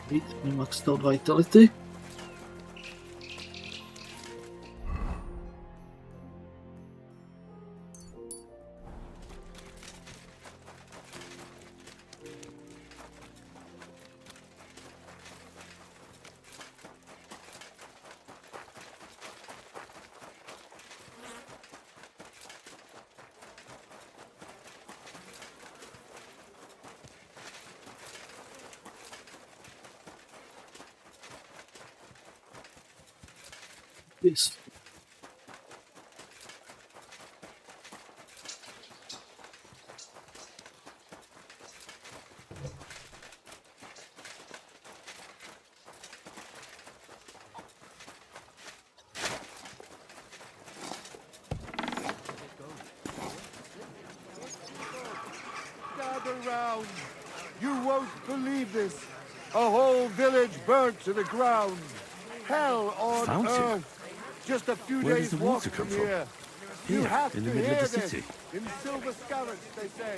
Wait, we maxed out vitality. This. Gather round. You won't believe this. A whole village burnt to the ground. Hell on Fountain? earth. Just a few Where days does the walk water come from from? here. You Here, have in the to middle hear of the this. city. In silver scallops, they say.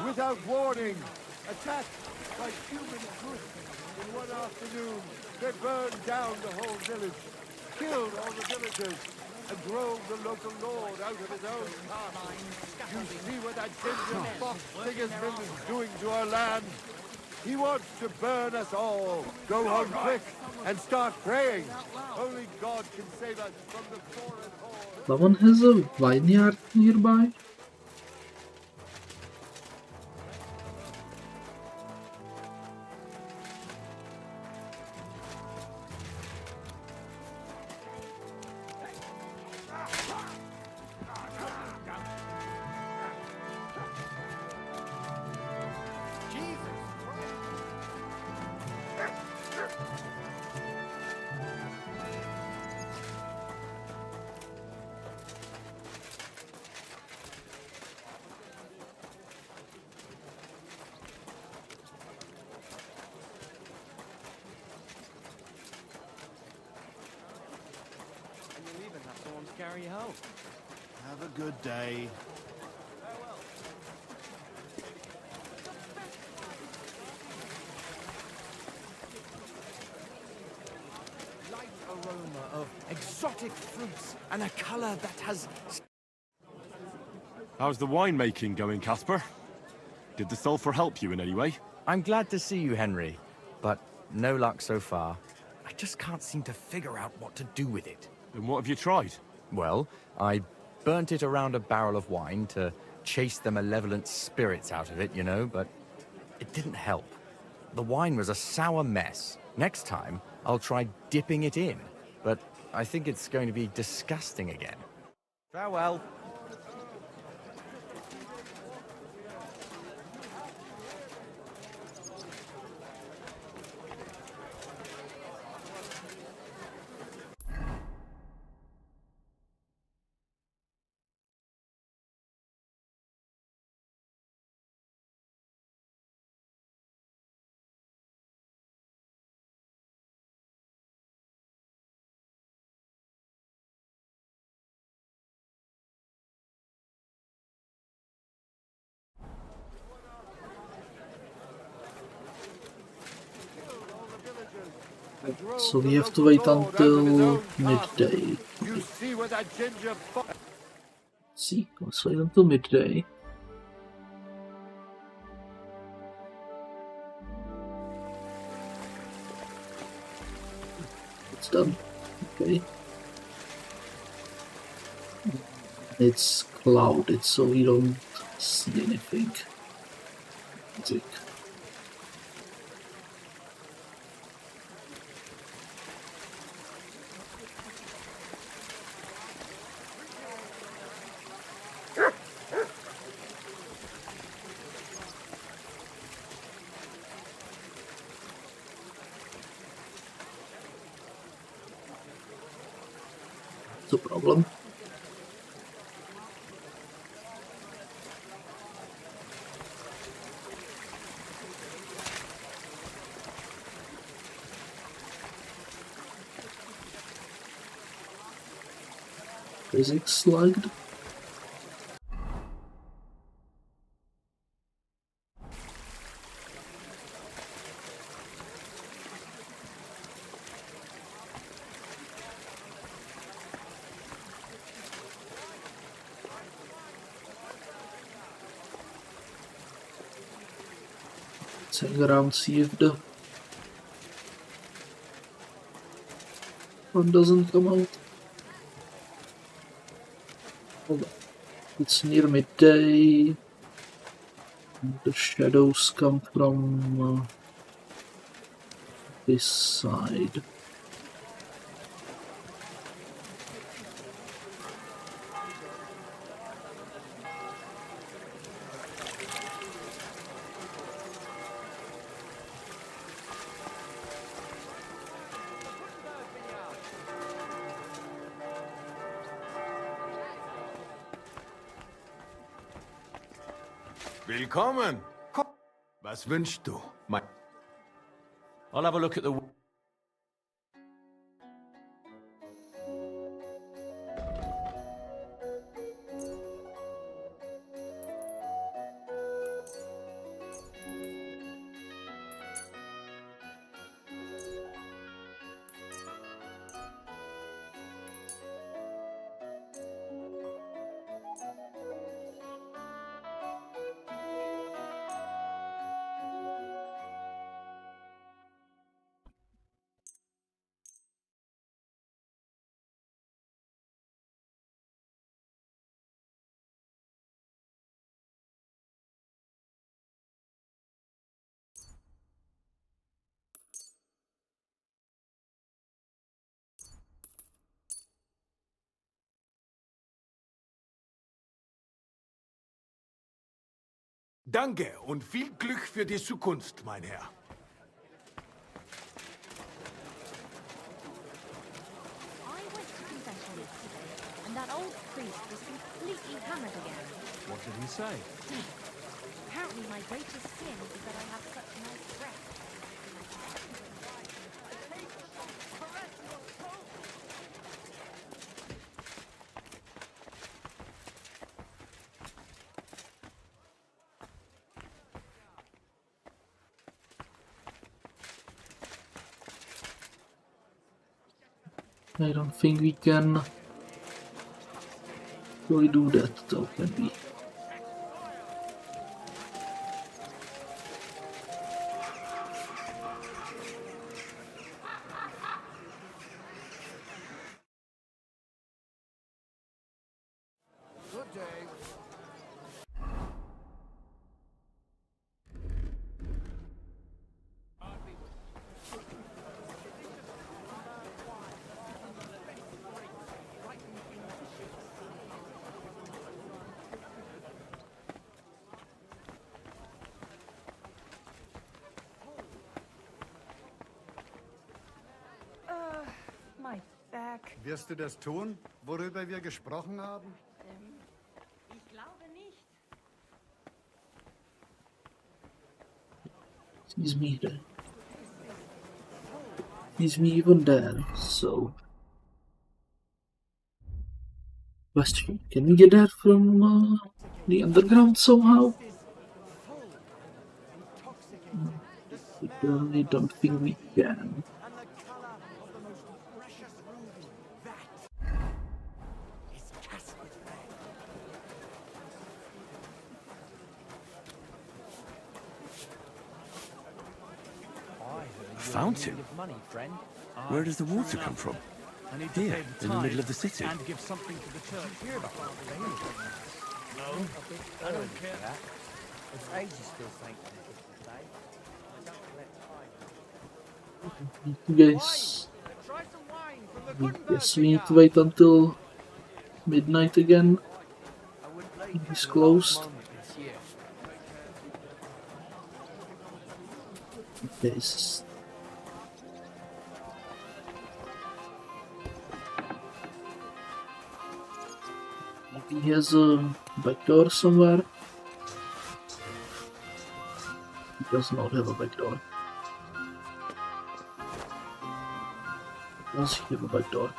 Without warning. Attacked by human brutes. In one afternoon, they burned down the whole village. Killed all the villagers. And drove the local lord out of his own castle. You see what that ginger fox Sigismund is doing to our land? He wants to burn us all. Go home quick and start praying. Only God can save us from the foreign horde. That one has a vineyard nearby. And you'll even have someone to carry you home. Have a good day. Light aroma of exotic fruits and a color that has... How's the winemaking going, Casper? Did the sulfur help you in any way? I'm glad to see you, Henry, but no luck so far. I just can't seem to figure out what to do with it. And what have you tried? Well, I burnt it around a barrel of wine to chase the malevolent spirits out of it, you know, but it didn't help. The wine was a sour mess. Next time, I'll try dipping it in, but I think it's going to be disgusting again. Farewell. So we have to wait until midday. You see where that ginger... See, let's wait until midday. It's done. Okay. It's clouded, so we don't see anything. Music. No problem. Physics slugged. Let's hang around, see if the one doesn't come out. Hold on. It's near midday. The shadows come from this side. Willkommen. Was wünschst du? I'll have a look at the... Danke und viel Glück für die Zukunft, mein Herr. I went to confession yesterday, and that old priest was completely hammered again. What did he say? Apparently my greatest sin is that I have such nice breath. I don't think we can really do that though, can we? Good day. My back. Wirst du das tun, worüber wir gesprochen haben? Ich glaube nicht. Sees me there. Sees me even there, so... Question, can we get that from the underground somehow? I really don't think we can. Fountain? Where does the water come from? Here, in the middle of the city. And give something to the church. No, I don't care. It's ages still thinking Guys, I guess we need to wait until midnight again. It's closed. Yes. Maybe he has a back door somewhere. He does not have a back door. Does he have a back door?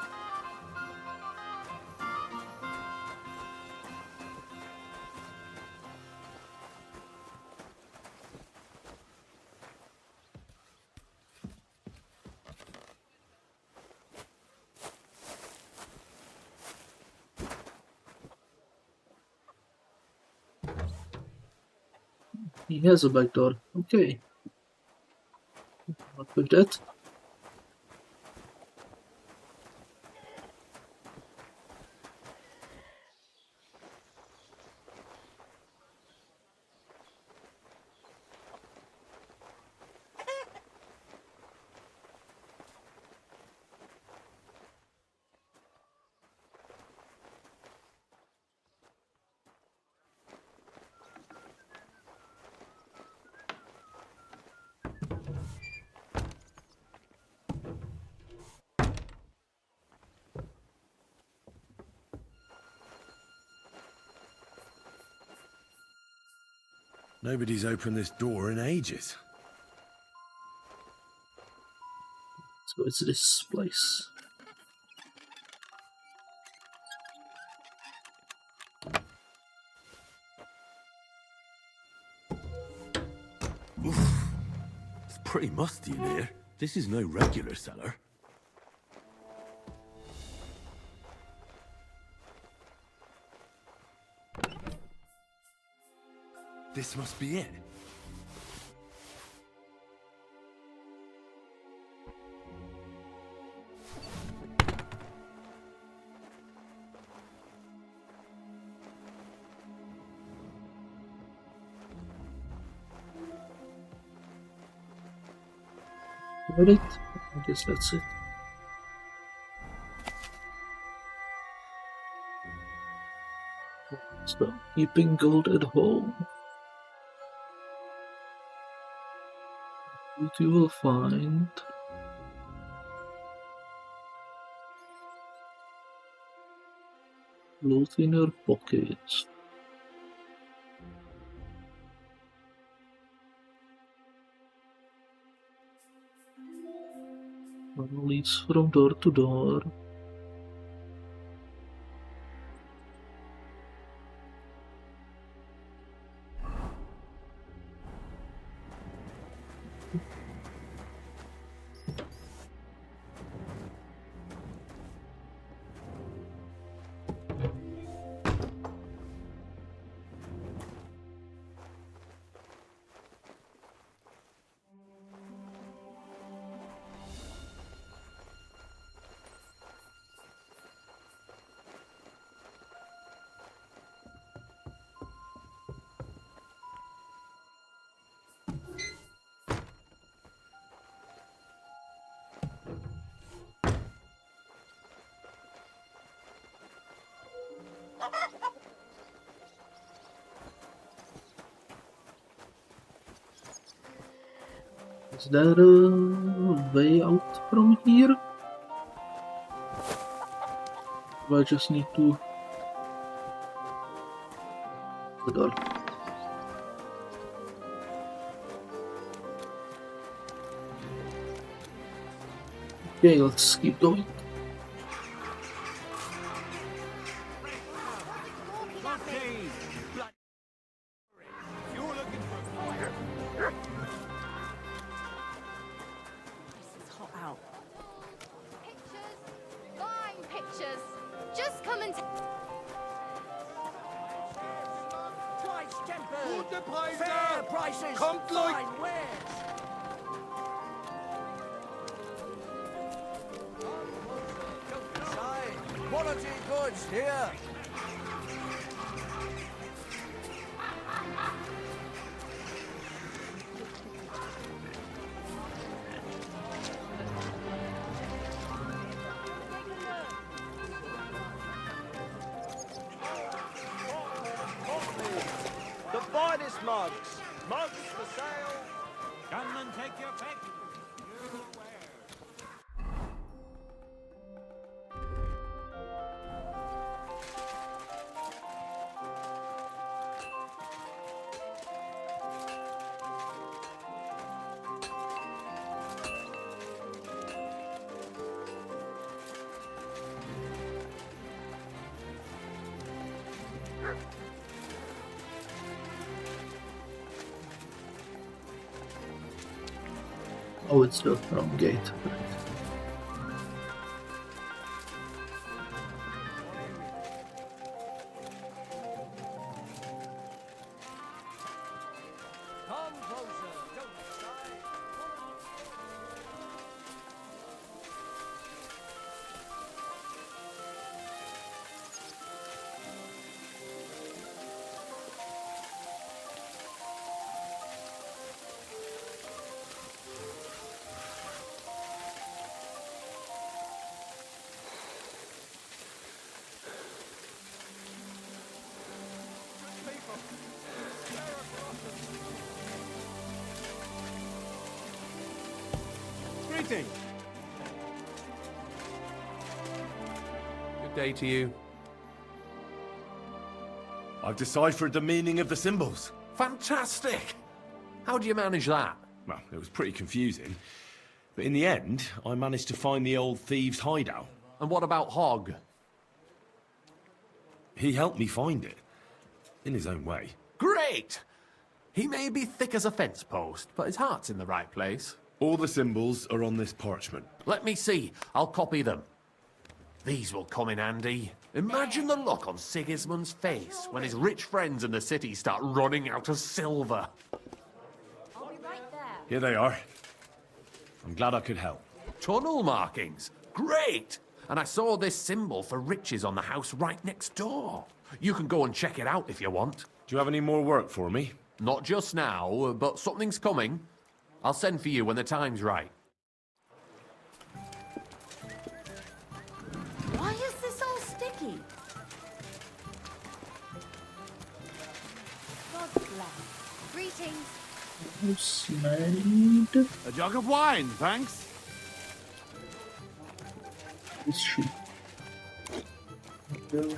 He has a back door. Okay. Not with that. Nobody's opened this door in ages. So it's this place. Oof. It's pretty musty in here. This is no regular cellar. This must be it. Got it? I guess that's it. So, keeping gold at home. What you will find. Loot in your pockets. One leads from door to door. Is there a way out from here? Or I just need to... the door. Okay, let's keep going. Fine pictures. Just come and Twice tempered. Fair prices. Kommt, Leute. Fine wares. Quality goods here. The finest mugs. Mugs for sale. Come and take your pick. Oh, it's the wrong gate. Come closer. Don't be shy. Greetings. Good day to you. I've deciphered the meaning of the symbols. Fantastic! How do you manage that? Well, it was pretty confusing. But in the end, I managed to find the old thieves' hideout. And what about Hog? He helped me find it. In his own way. Great! He may be thick as a fence post, but his heart's in the right place. All the symbols are on this parchment. Let me see. I'll copy them. These will come in handy. Imagine the look on Sigismund's face when his rich friends in the city start running out of silver. I'll be right there. Here they are. I'm glad I could help. Tunnel markings. Great! And I saw this symbol for riches on the house right next door. You can go and check it out if you want. Do you have any more work for me? Not just now, but something's coming. I'll send for you when the time's right. Why is this all sticky? God bless. Greetings. Housemaid. A jug of wine, thanks. Is she? Okay.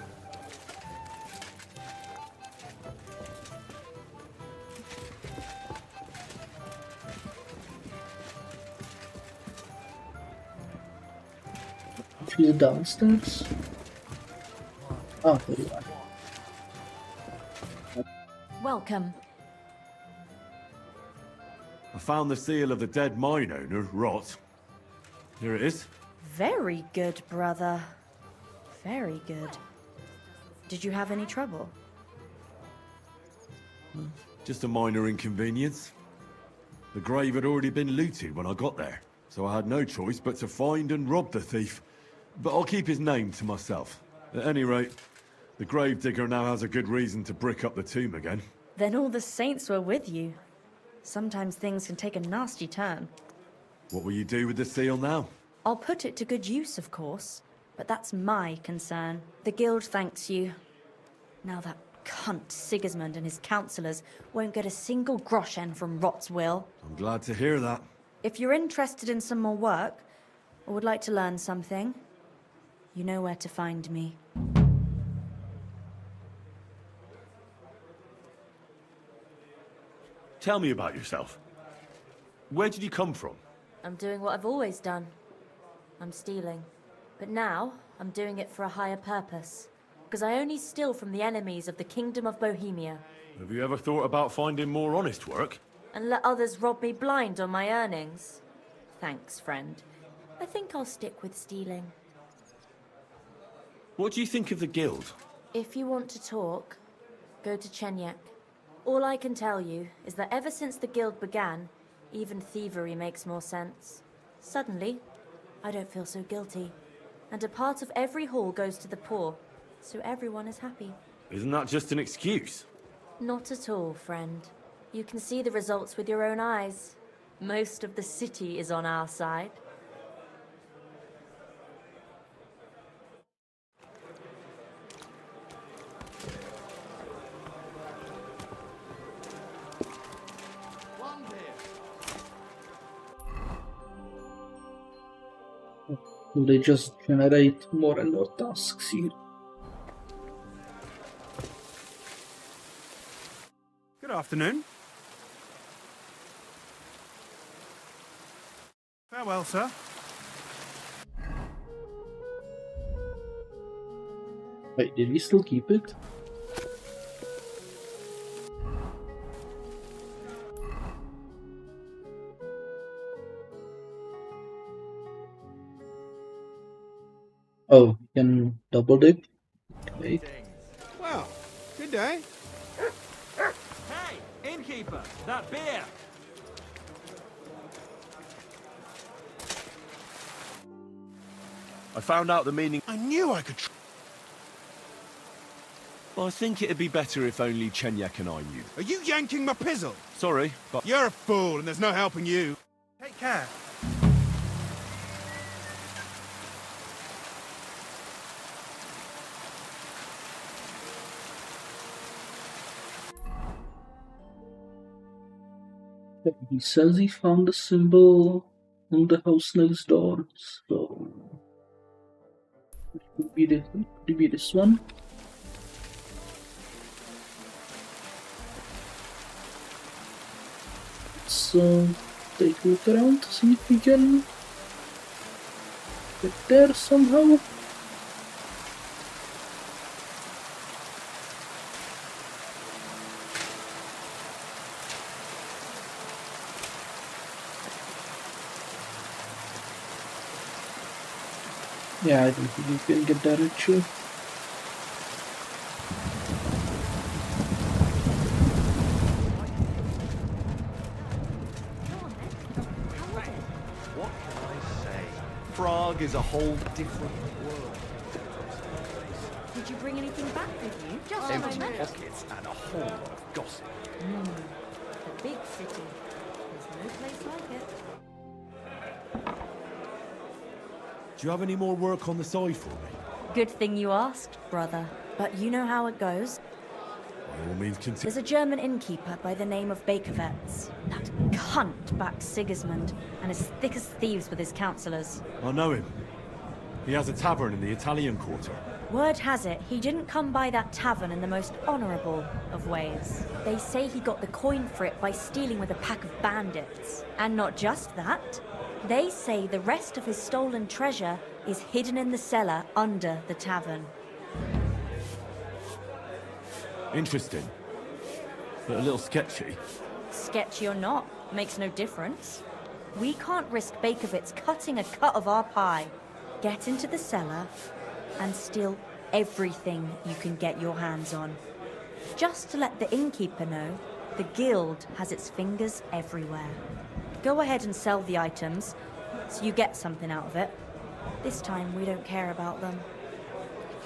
She's downstairs. Ah, there you are. Welcome. I found the seal of the dead mine owner, Rot. Here it is. Very good, brother. Very good. Did you have any trouble? Just a minor inconvenience. The grave had already been looted when I got there, so I had no choice but to find and rob the thief. But I'll keep his name to myself. At any rate, the gravedigger now has a good reason to brick up the tomb again. Then all the saints were with you. Sometimes things can take a nasty turn. What will you do with the seal now? I'll put it to good use, of course, but that's my concern. The guild thanks you. Now that cunt Sigismund and his councillors won't get a single groschen from Rot's will. I'm glad to hear that. If you're interested in some more work, or would like to learn something, you know where to find me. Tell me about yourself. Where did you come from? I'm doing what I've always done. I'm stealing. But now, I'm doing it for a higher purpose. Because I only steal from the enemies of the Kingdom of Bohemia. Have you ever thought about finding more honest work? And let others rob me blind on my earnings? Thanks, friend. I think I'll stick with stealing. What do you think of the guild? If you want to talk, go to Chenyek. All I can tell you is that ever since the guild began, even thievery makes more sense. Suddenly, I don't feel so guilty. And a part of every haul goes to the poor, so everyone is happy. Isn't that just an excuse? Not at all, friend. You can see the results with your own eyes. Most of the city is on our side. They just generate more and more tasks here. Good afternoon. Farewell, sir. Wait, did we still keep it? Oh, you can double dip. Okay. Well, good day. Hey, innkeeper, that beer! I found out the meaning. I knew I could. Well, I think it'd be better if only Chenyek and I knew. Are you yanking my pizzle? Sorry, but You're a fool, and there's no helping you. Take care. He says he found the symbol on the house next door, so it could be this one. Let's take a look around, see if we can get there somehow. Yeah, I don't think you can get that actually. What can I say? Prague is a whole different world. Did you bring anything back with you? Just Empty pockets and a whole lot of gossip. The big city. There's no place like it. do you have any more work on the side for me? Good thing you asked, brother. But you know how it goes. By all means, continue. There's a German innkeeper by the name of Bakervetz. That cunt backed Sigismund, and is thick as thieves with his councillors. I know him. He has a tavern in the Italian Quarter. Word has it, he didn't come by that tavern in the most honourable of ways. They say he got the coin for it by stealing with a pack of bandits. And not just that. They say the rest of his stolen treasure is hidden in the cellar under the tavern. Interesting. But a little sketchy. Sketchy or not, makes no difference. We can't risk Bakervitz cutting a cut of our pie. Get into the cellar and steal everything you can get your hands on. Just to let the innkeeper know, the guild has its fingers everywhere. Go ahead and sell the items, so you get something out of it. This time we don't care about them.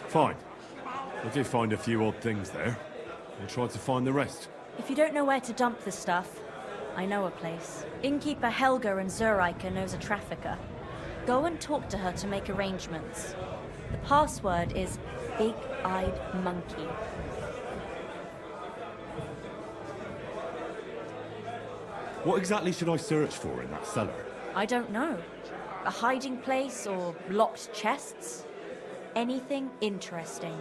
Fine. I did find a few odd things there. We'll try to find the rest. If you don't know where to dump the stuff, I know a place. Innkeeper Helga in Zurich knows a trafficker. Go and talk to her to make arrangements. The password is Big-Eyed Monkey. What exactly should I search for in that cellar? I don't know. A hiding place or locked chests? Anything interesting.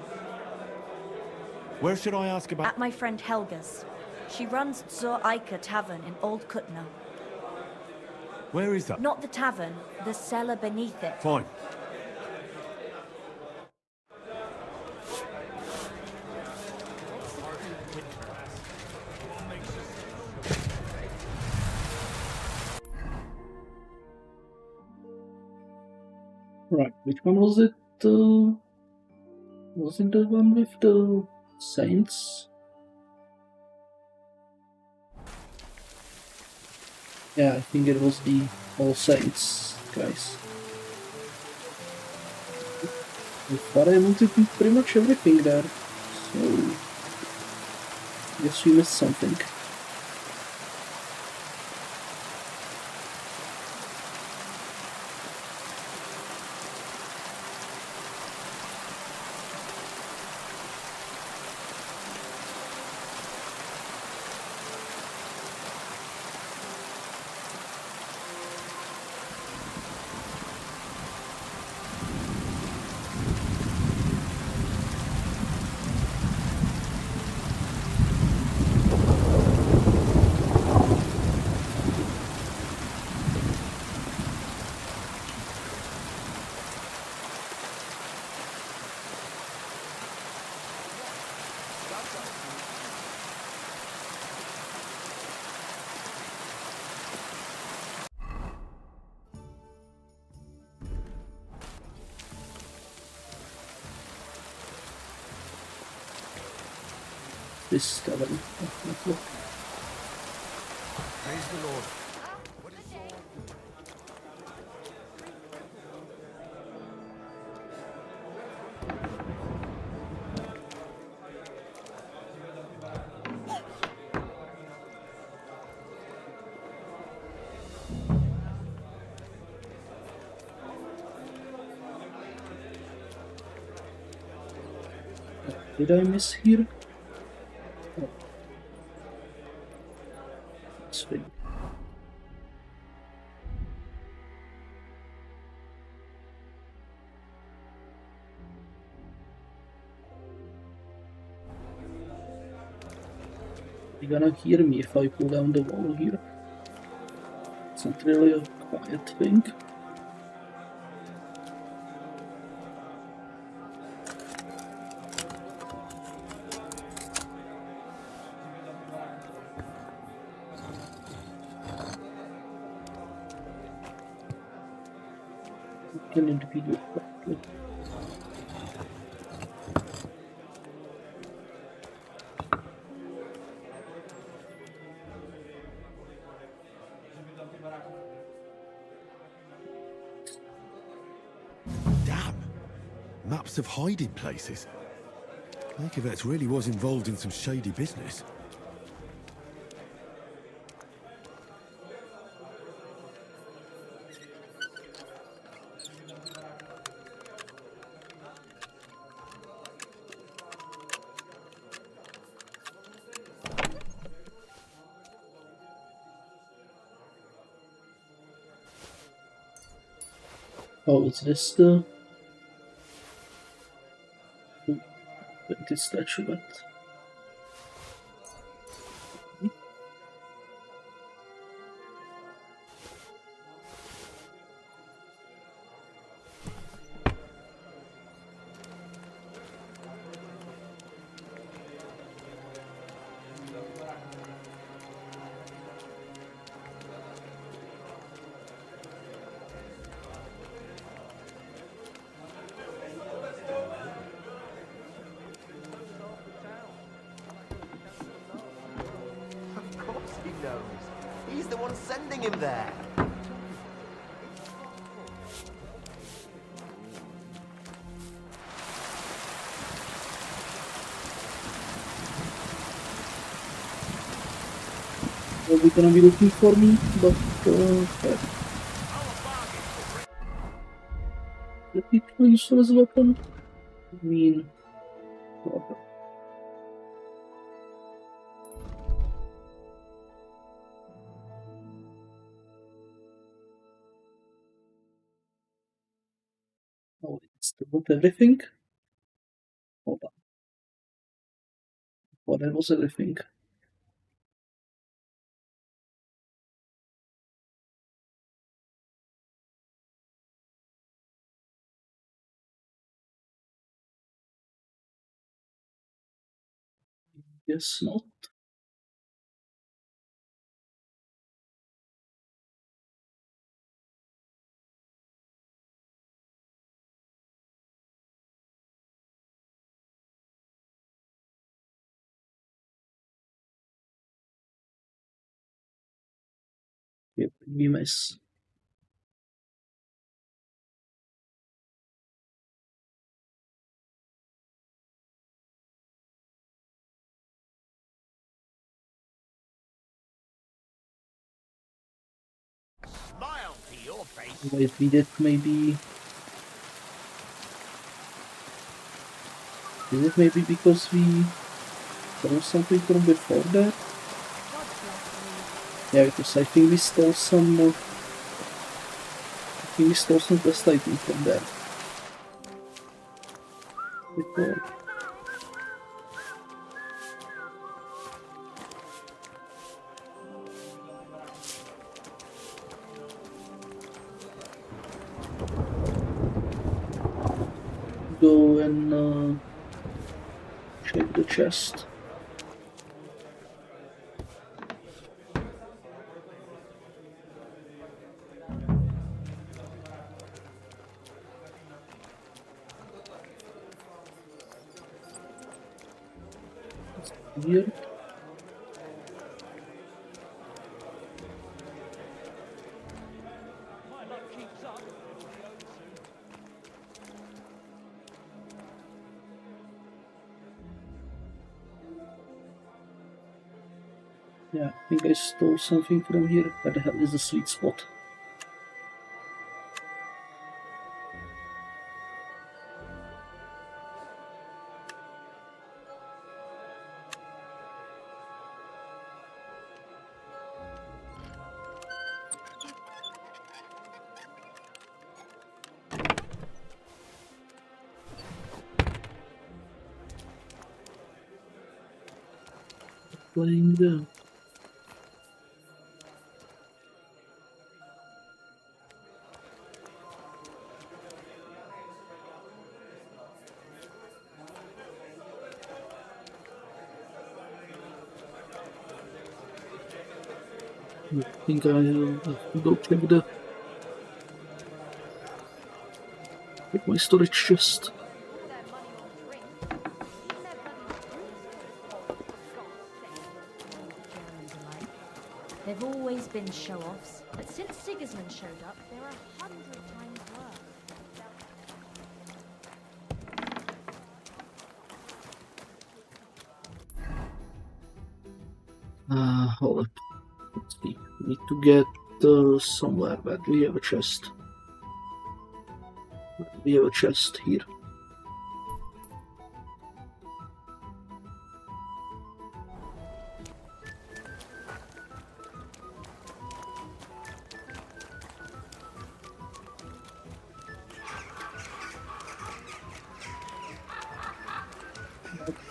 Where should I ask about? At my friend Helga's. She runs Zur Eiche Tavern in Old Kutná. Where is that? Not the tavern, the cellar beneath it. Fine. Right, which one was it? Wasn't the one with the saints? Yeah, I think it was the All Saints guys. I thought I wanted to do pretty much everything there, so guess we missed something. This tavern. Praise the Lord. Did I miss here? Oh. Swing. You're gonna hear me if I pull down the wall here. It's not really a quiet thing. Can it be good correctly? Damn! Maps of hiding places. Nikovets really was involved in some shady business. Oh, is this the statuette? Of course he knows. He's the one sending him there. Are they gonna be looking for me? But let me use as a weapon. I mean, okay. Not everything? Hold on. Well, that was everything. Guess not. Yep, we miss. Smile to your face. Wait, we did maybe. Is it maybe because we stole something from before that? Yeah, because I think we stole some. I think we stole some best item from that. Before. Go and check the chest. Here. Yeah, I think I stole something from here. Where the hell is the sweet spot? Playing down. I think I have to go check my storage chest. They've always been show-offs, but since Sigismund showed up, they're 100 times worse. Hold up. Let's see. We need to get somewhere, but we have a chest. We have a chest here.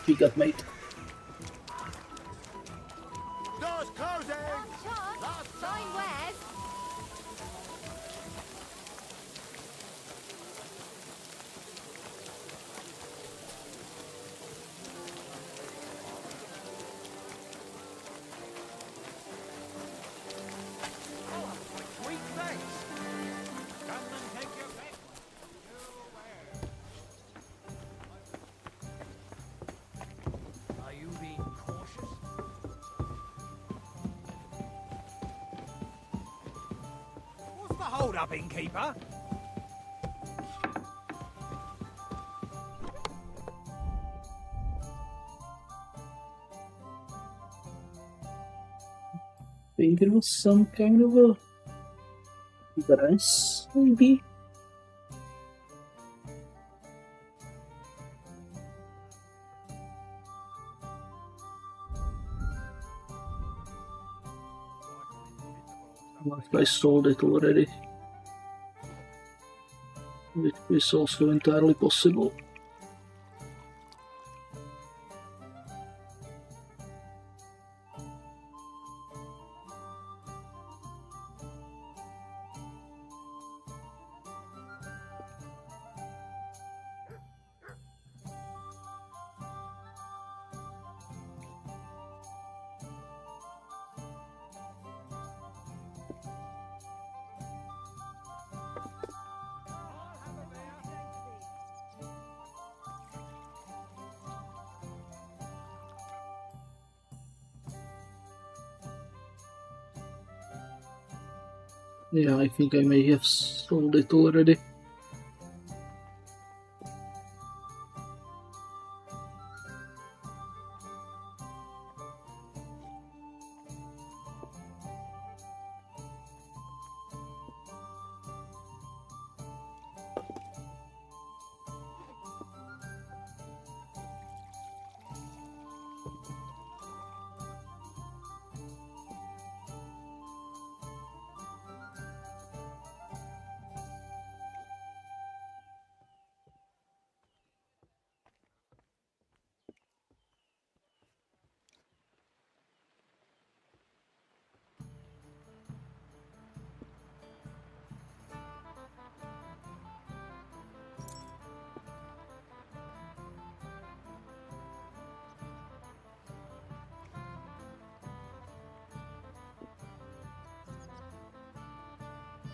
We got mate. Doors closing! Last sign where's? Sweet thanks. Come and take your pick. Are you being cautious? What's the hold up, innkeeper? I think there was some kind of a dress, maybe? What if I sold it already? which is also entirely possible. Yeah, I think I may have sold it already.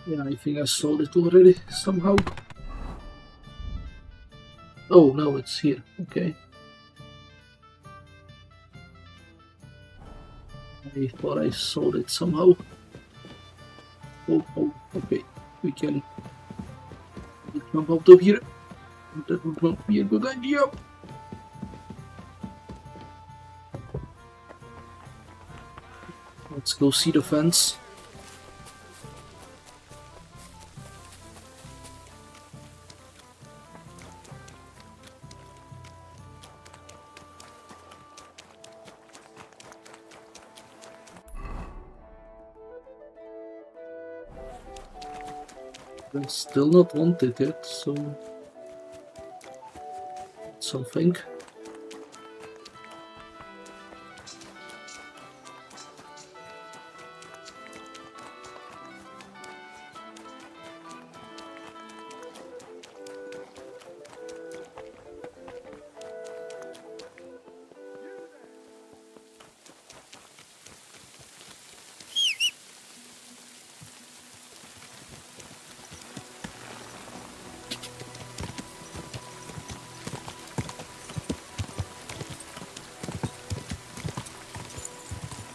Yeah, I think I sold it already somehow. Oh, no, it's here. Okay. I thought I sold it somehow. Oh, okay. We can jump out of here. That would not be a good idea. Let's go see the fence. I'm still not wanted yet, so something.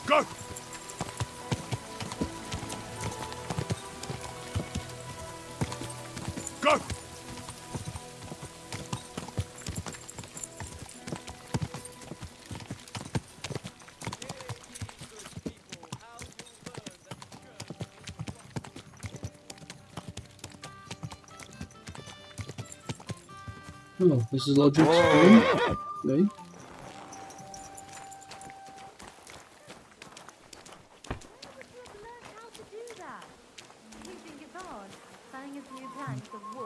Go! Go! Oh, this is logic. Okay.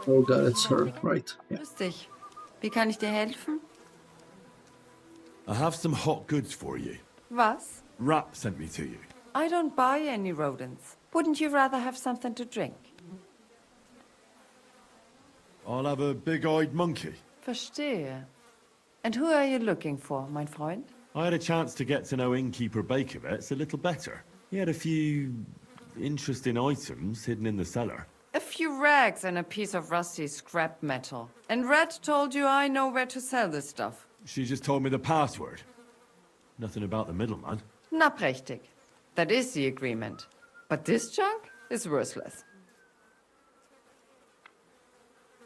Oh god, it's her, right. Yeah. Lustig. Wie kann ich dir helfen? I have some hot goods for you. Was? Rat sent me to you. I don't buy any rodents. Wouldn't you rather have something to drink? I'll have a big-eyed monkey. Verstehe. And who are you looking for, mein Freund? I had a chance to get to know innkeeper Bakovets a little better. He had a few interesting items hidden in the cellar. A few rags and a piece of rusty scrap metal. And Red told you I know where to sell this stuff. She just told me the password. Nothing about the middleman. Na prächtig. That is the agreement. But this junk is worthless.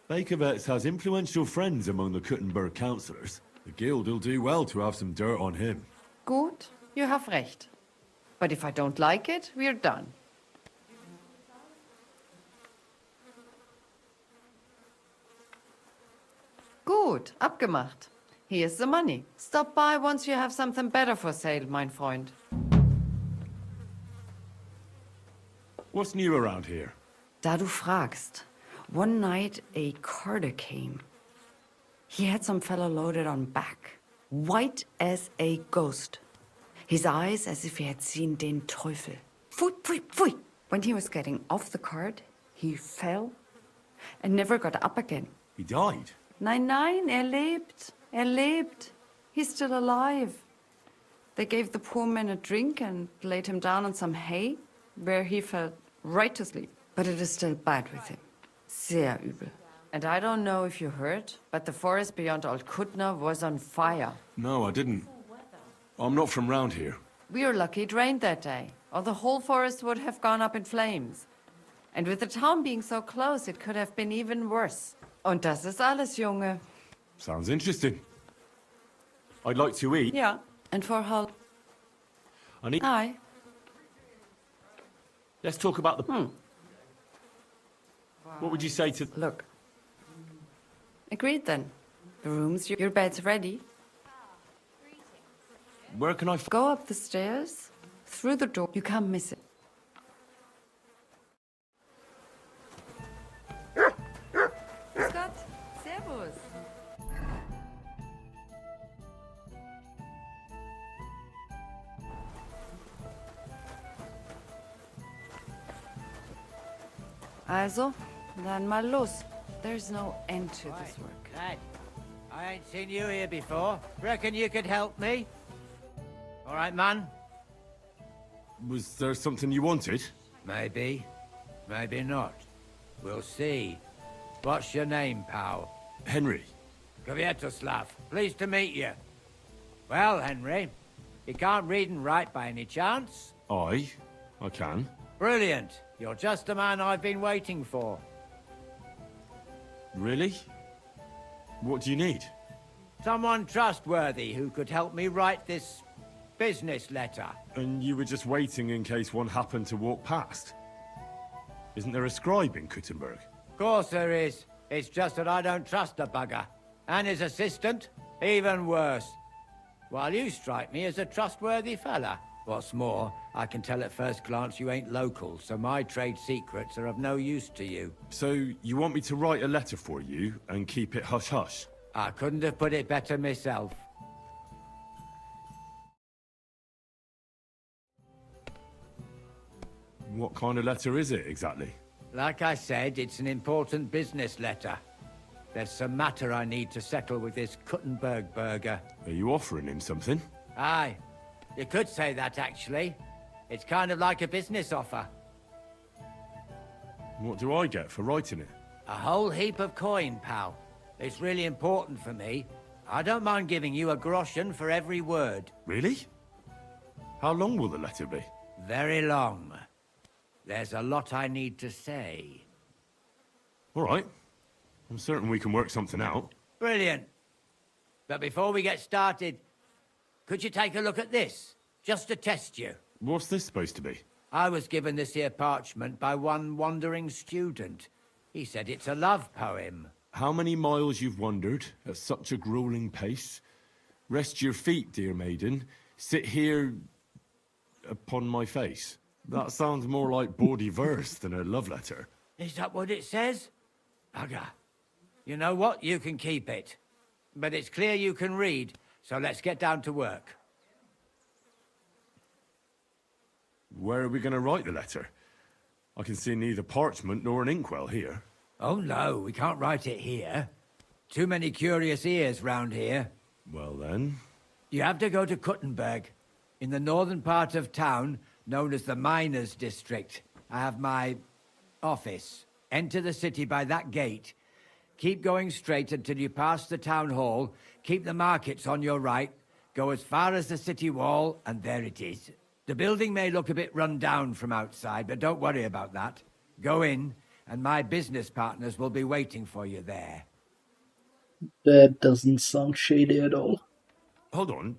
Bakovets has influential friends among the Kutenberg councillors. The guild will do well to have some dirt on him. Gut, you have recht. But if I don't like it, we're done. Gut, abgemacht. Here's the money. Stop by once you have something better for sale, mein Freund. What's new around here? Da du fragst. One night, a carter came. He had some fellow loaded on back, white as a ghost. His eyes as if he had seen den Teufel. Pfui, pfui, pfui. When he was getting off the cart, he fell and never got up again. He died? Nein, nein, lebt. Lebt. He's still alive. They gave the poor man a drink and laid him down on some hay, where he fell right to sleep. But it is still bad with him. Sehr übel. And I don't know if you heard, but the forest beyond Old Kutná was on fire. No, I didn't. I'm not from round here. We were lucky it rained that day, or the whole forest would have gone up in flames. And with the town being so close, it could have been even worse. Und das ist alles, Junge. Sounds interesting. I'd like to eat. Yeah, and for how... I need... Aye. Let's talk about the... What would you say to... Look. Agreed then. The rooms, your bed's ready. Where can I... Go up the stairs, through the door. You can't miss it. Scott, servus. Also, dann mal los. There's no end to this work. Lad, I ain't seen you here before. Reckon you could help me? All right, man? Was there something you wanted? Maybe. Maybe not. We'll see. What's your name, pal? Henry. Kvietoslav. Pleased to meet you. Well, Henry, you can't read and write by any chance? I can. Brilliant. You're just the man I've been waiting for. Really? What do you need? Someone trustworthy who could help me write this business letter. And you were just waiting in case one happened to walk past? Isn't there a scribe in Kutenberg? Of course there is. It's just that I don't trust the bugger. And his assistant, even worse. While you strike me as a trustworthy fella. What's more, I can tell at first glance you ain't local, so my trade secrets are of no use to you. So, you want me to write a letter for you and keep it hush-hush? I couldn't have put it better myself. What kind of letter is it, exactly? Like I said, it's an important business letter. There's some matter I need to settle with this Kutenberg burger. Are you offering him something? Aye. You could say that, actually. It's kind of like a business offer. What do I get for writing it? A whole heap of coin, pal. It's really important for me. I don't mind giving you a groschen for every word. Really? How long will the letter be? Very long. There's a lot I need to say. All right. I'm certain we can work something out. Brilliant. But before we get started, could you take a look at this? Just to test you. What's this supposed to be? I was given this here parchment by one wandering student. He said it's a love poem. How many miles you've wandered at such a grueling pace? Rest your feet, dear maiden. Sit here upon my face. That sounds more like bawdy verse than a love letter. Is that what it says? Bugger. You know what? You can keep it. But it's clear you can read, so let's get down to work. Where are we going to write the letter? I can see neither parchment nor an inkwell here. Oh no, we can't write it here. Too many curious ears round here. Well then... You have to go to Kutenberg, in the northern part of town, known as the Miners' District. I have my office. Enter the city by that gate. Keep going straight until you pass the town hall. Keep the markets on your right. Go as far as the city wall, and there it is. The building may look a bit run down from outside, but don't worry about that. Go in, and my business partners will be waiting for you there. That doesn't sound shady at all. Hold on.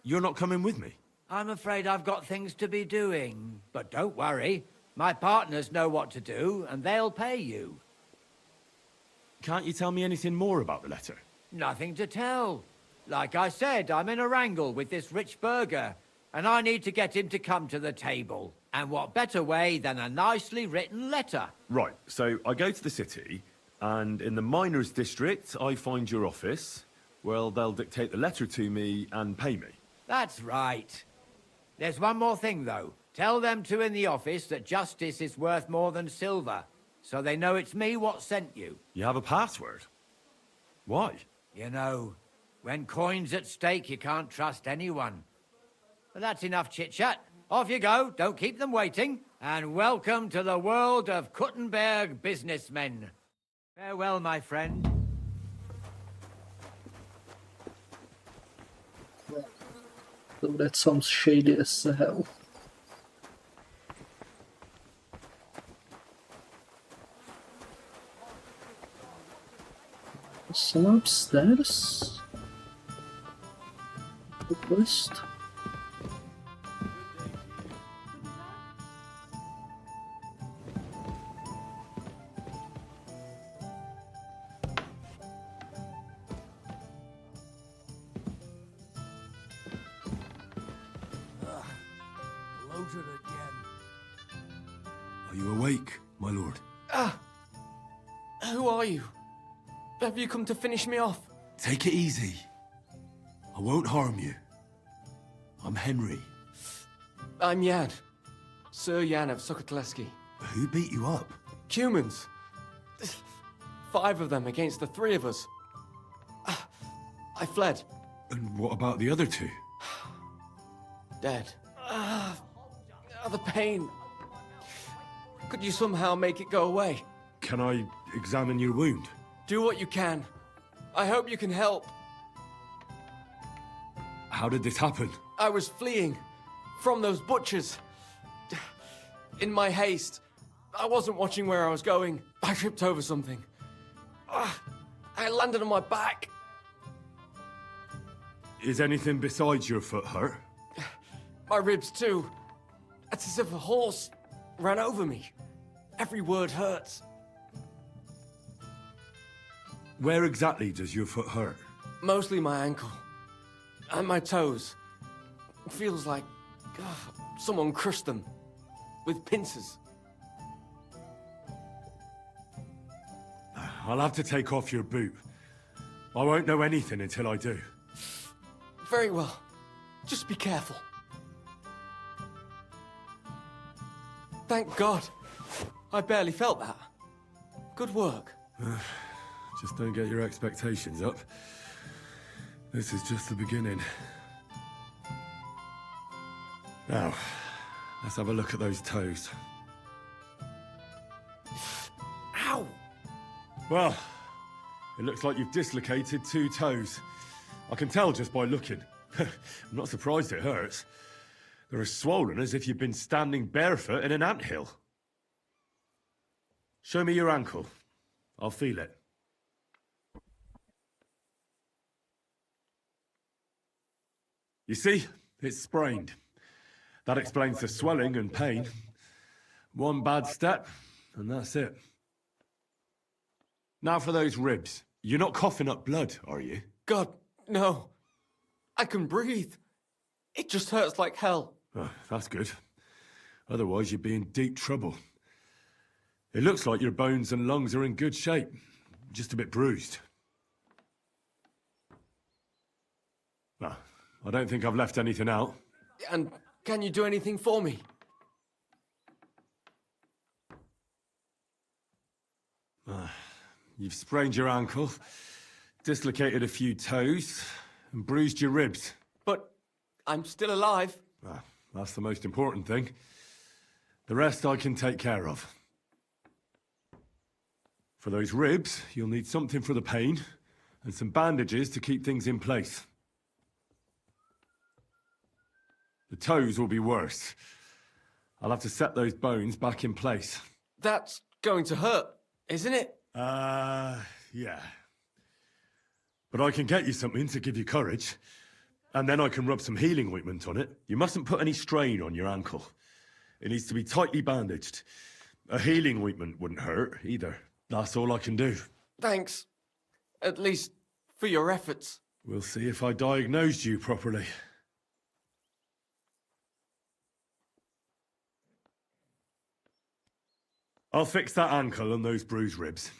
You're not coming with me? I'm afraid I've got things to be doing. But don't worry. My partners know what to do, and they'll pay you. Can't you tell me anything more about the letter? Nothing to tell. Like I said, I'm in a wrangle with this rich burger, and I need to get him to come to the table. And what better way than a nicely written letter? Right, so I go to the city, and in the miners' district, I find your office. Well, they'll dictate the letter to me and pay me. That's right. There's one more thing, though. Tell them two in the office that justice is worth more than silver, so they know it's me what sent you. You have a password? Why? You know, when coin's at stake, you can't trust anyone. But that's enough chit-chat. Off you go, don't keep them waiting, and welcome to the world of Kutenberg businessmen. Farewell, my friend. So that sounds shady as hell. Someone upstairs? The quest? Loaded again. Are you awake, my lord? Who are you? Have you come to finish me off? Take it easy. I won't harm you. I'm Henry. I'm Jan. Sir Jan of Sokotleski. Who beat you up? Humans. 5 of them against the 3 of us. I fled. And what about the other 2? Dead. The pain. Could you somehow make it go away? Can I examine your wound? Do what you can. I hope you can help. How did this happen? I was fleeing from those butchers. In my haste, I wasn't watching where I was going. I tripped over something. I landed on my back. Is anything besides your foot hurt? My ribs too. It's as if a horse ran over me. Every word hurts. Where exactly does your foot hurt? Mostly my ankle. And my toes. It feels like someone crushed them. With pincers. I'll have to take off your boot. I won't know anything until I do. Very well. Just be careful. Thank God. I barely felt that. Good work. Just don't get your expectations up. This is just the beginning. Now, let's have a look at those toes. Ow! Well, it looks like you've dislocated 2 toes. I can tell just by looking. I'm not surprised it hurts. They're as swollen as if you've been standing barefoot in an anthill. Show me your ankle. I'll feel it. You see? It's sprained. That explains the swelling and pain. One bad step, and that's it. Now for those ribs. You're not coughing up blood, are you? God, no. I can breathe. It just hurts like hell. Oh, that's good. Otherwise, you'd be in deep trouble. It looks like your bones and lungs are in good shape. Just a bit bruised. Well, I don't think I've left anything out. And can you do anything for me? You've sprained your ankle, dislocated a few toes, and bruised your ribs. But I'm still alive. That's the most important thing. The rest I can take care of. For those ribs, you'll need something for the pain, and some bandages to keep things in place. The toes will be worse. I'll have to set those bones back in place. That's going to hurt, isn't it? Yeah. But I can get you something to give you courage. And then I can rub some healing ointment on it. You mustn't put any strain on your ankle. It needs to be tightly bandaged. A healing ointment wouldn't hurt, either. That's all I can do. Thanks. At least for your efforts. We'll see if I diagnosed you properly. I'll fix that ankle and those bruised ribs.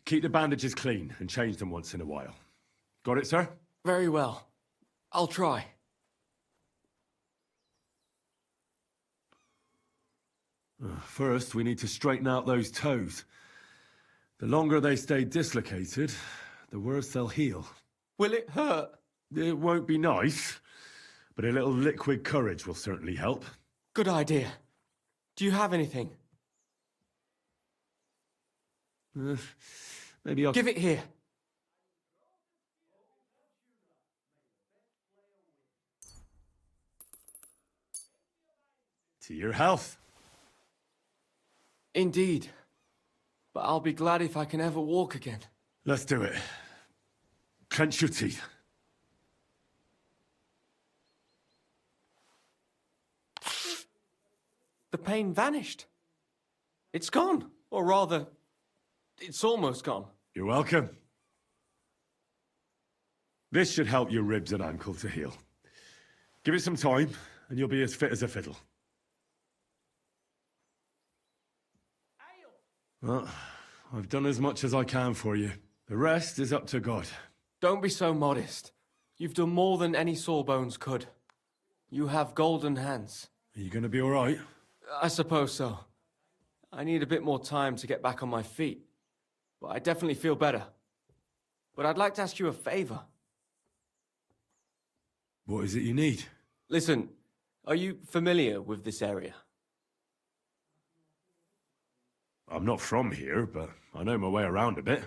Keep the bandages clean and change them once in a while. Got it, sir? Very well. I'll try. First, we need to straighten out those toes. The longer they stay dislocated, the worse they'll heal. Will it hurt? It won't be nice, but a little liquid courage will certainly help. Good idea. Do you have anything? Maybe I'll... Give it here. To your health. Indeed. But I'll be glad if I can ever walk again. Let's do it. Clench your teeth. The pain vanished. It's gone. Or rather, it's almost gone. You're welcome. This should help your ribs and ankle to heal. Give it some time, and you'll be as fit as a fiddle. Well, I've done as much as I can for you. The rest is up to God. Don't be so modest. You've done more than any sawbones could. You have golden hands. Are you gonna be all right? I suppose so. I need a bit more time to get back on my feet. But I definitely feel better. But I'd like to ask you a favor. What is it you need? Listen, are you familiar with this area? I'm not from here, but I know my way around a bit.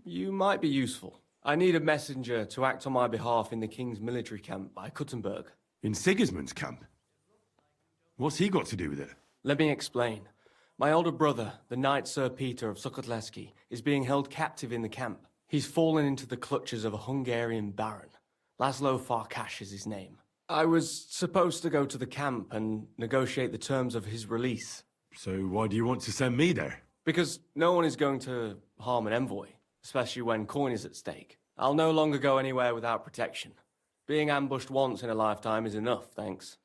You might be useful. I need a messenger to act on my behalf in the King's military camp by Kutenberg. In Sigismund's camp? What's he got to do with it? Let me explain. My older brother, the Knight Sir Peter of Sukotleski, is being held captive in the camp. He's fallen into the clutches of a Hungarian baron. Laszlo Farkas is his name. I was supposed to go to the camp and negotiate the terms of his release. So why do you want to send me there? Because no one is going to harm an envoy, especially when coin is at stake. I'll no longer go anywhere without protection. Being ambushed once in a lifetime is enough, thanks.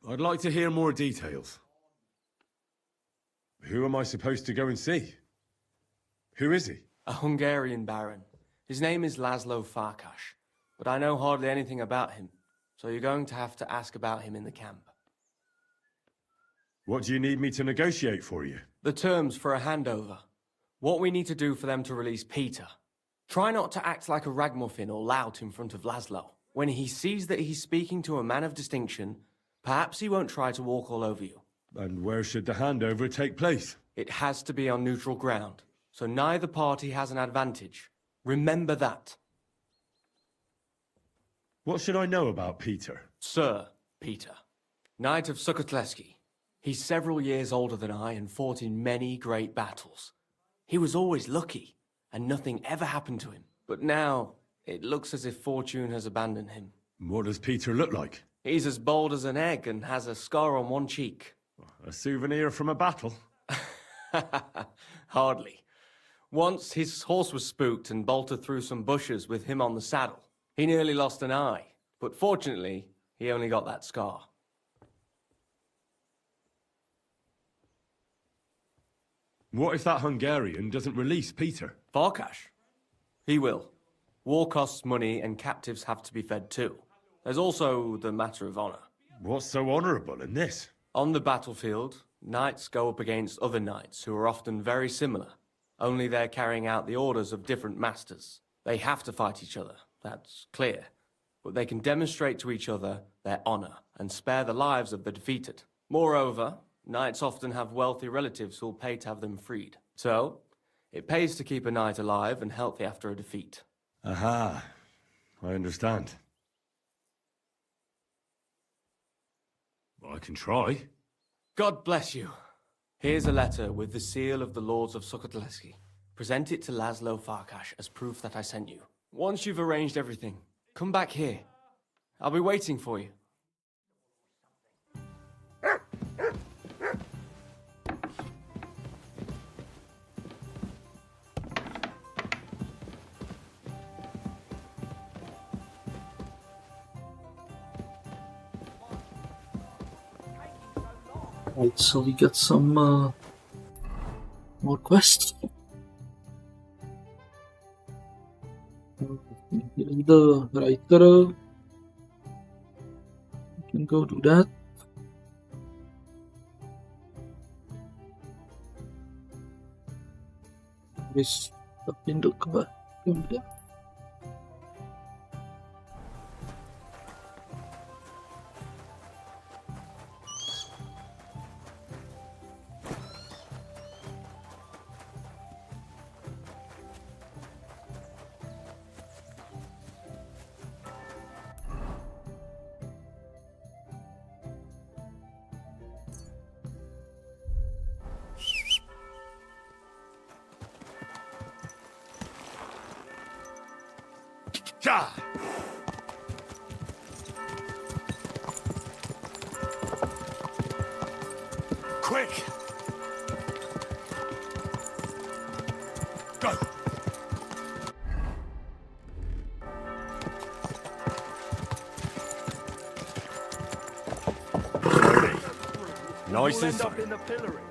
I'd like to hear more details. Who am I supposed to go and see? Who is he? A Hungarian baron. His name is Laszlo Farkas, but I know hardly anything about him, so you're going to have to ask about him in the camp. What do you need me to negotiate for you? The terms for a handover. What we need to do for them to release Peter. Try not to act like a ragamuffin or lout in front of Laszlo. When he sees that he's speaking to a man of distinction, perhaps he won't try to walk all over you. And where should the handover take place? It has to be on neutral ground, so neither party has an advantage. Remember that. What should I know about Peter? Sir Peter, Knight of Sukotleski. He's several years older than I and fought in many great battles. He was always lucky, and nothing ever happened to him. But now, it looks as if fortune has abandoned him. What does Peter look like? He's as bold as an egg and has a scar on one cheek. A souvenir from a battle? Hardly. Once his horse was spooked and bolted through some bushes with him on the saddle. He nearly lost an eye, but fortunately, he only got that scar. What if that Hungarian doesn't release Peter? Farkas? He will. War costs money and captives have to be fed too. There's also the matter of honor. What's so honorable in this? On the battlefield, knights go up against other knights who are often very similar, only they're carrying out the orders of different masters. They have to fight each other, that's clear, but they can demonstrate to each other their honor and spare the lives of the defeated. Moreover, knights often have wealthy relatives who'll pay to have them freed. So, it pays to keep a knight alive and healthy after a defeat. Aha, I understand. I can try. God bless you. Here's a letter with the seal of the Lords of Sukotleski. Present it to Laszlo Farkas as proof that I sent you. Once you've arranged everything, come back here. I'll be waiting for you. Right, so we got some more quests. Here's the writer. We can go do that. This in the cover. Ja! Quick! Go! Nice and up in the pillory.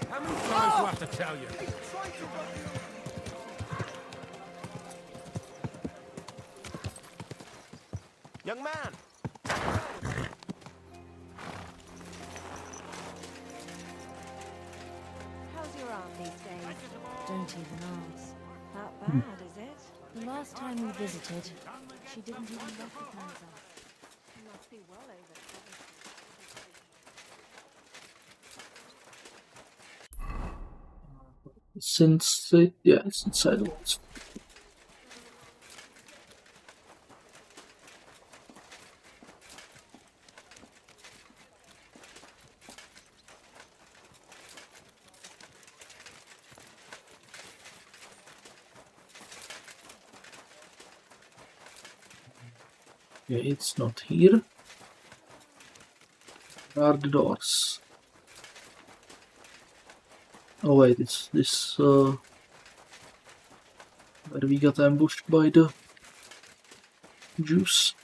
How many times do I have to tell you? Young man! How's your aunt these days? Don't even ask. Not bad, is it? The last time we visited, she didn't even recognize us. You must be well over 70. Since yeah, it's inside the walls. Yeah, it's not here. Where are the doors? Oh wait, it's this where we got ambushed by the Jews.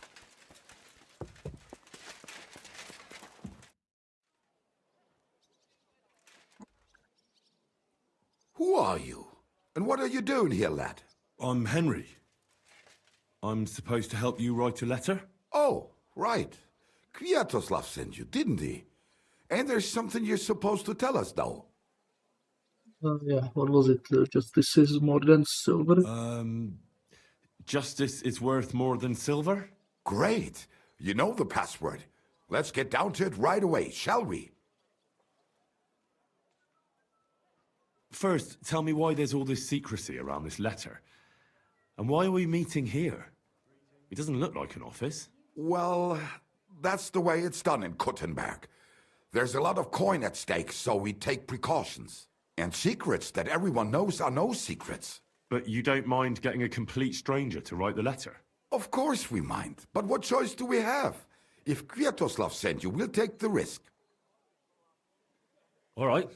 Who are you? And what are you doing here, lad? I'm Henry. I'm supposed to help you write a letter? Oh, right. Kwiatoslav sent you, didn't he? And there's something you're supposed to tell us, though. Yeah, what was it? Justice is more than silver? Justice is worth more than silver? Great. You know the password. Let's get down to it right away, shall we? First, tell me why there's all this secrecy around this letter. And why are we meeting here? It doesn't look like an office. Well, that's the way it's done in Kutenberg. There's a lot of coin at stake, so we take precautions. And secrets that everyone knows are no secrets. But you don't mind getting a complete stranger to write the letter? Of course we mind. But what choice do we have? If Kwiatoslav sent you, we'll take the risk. All right.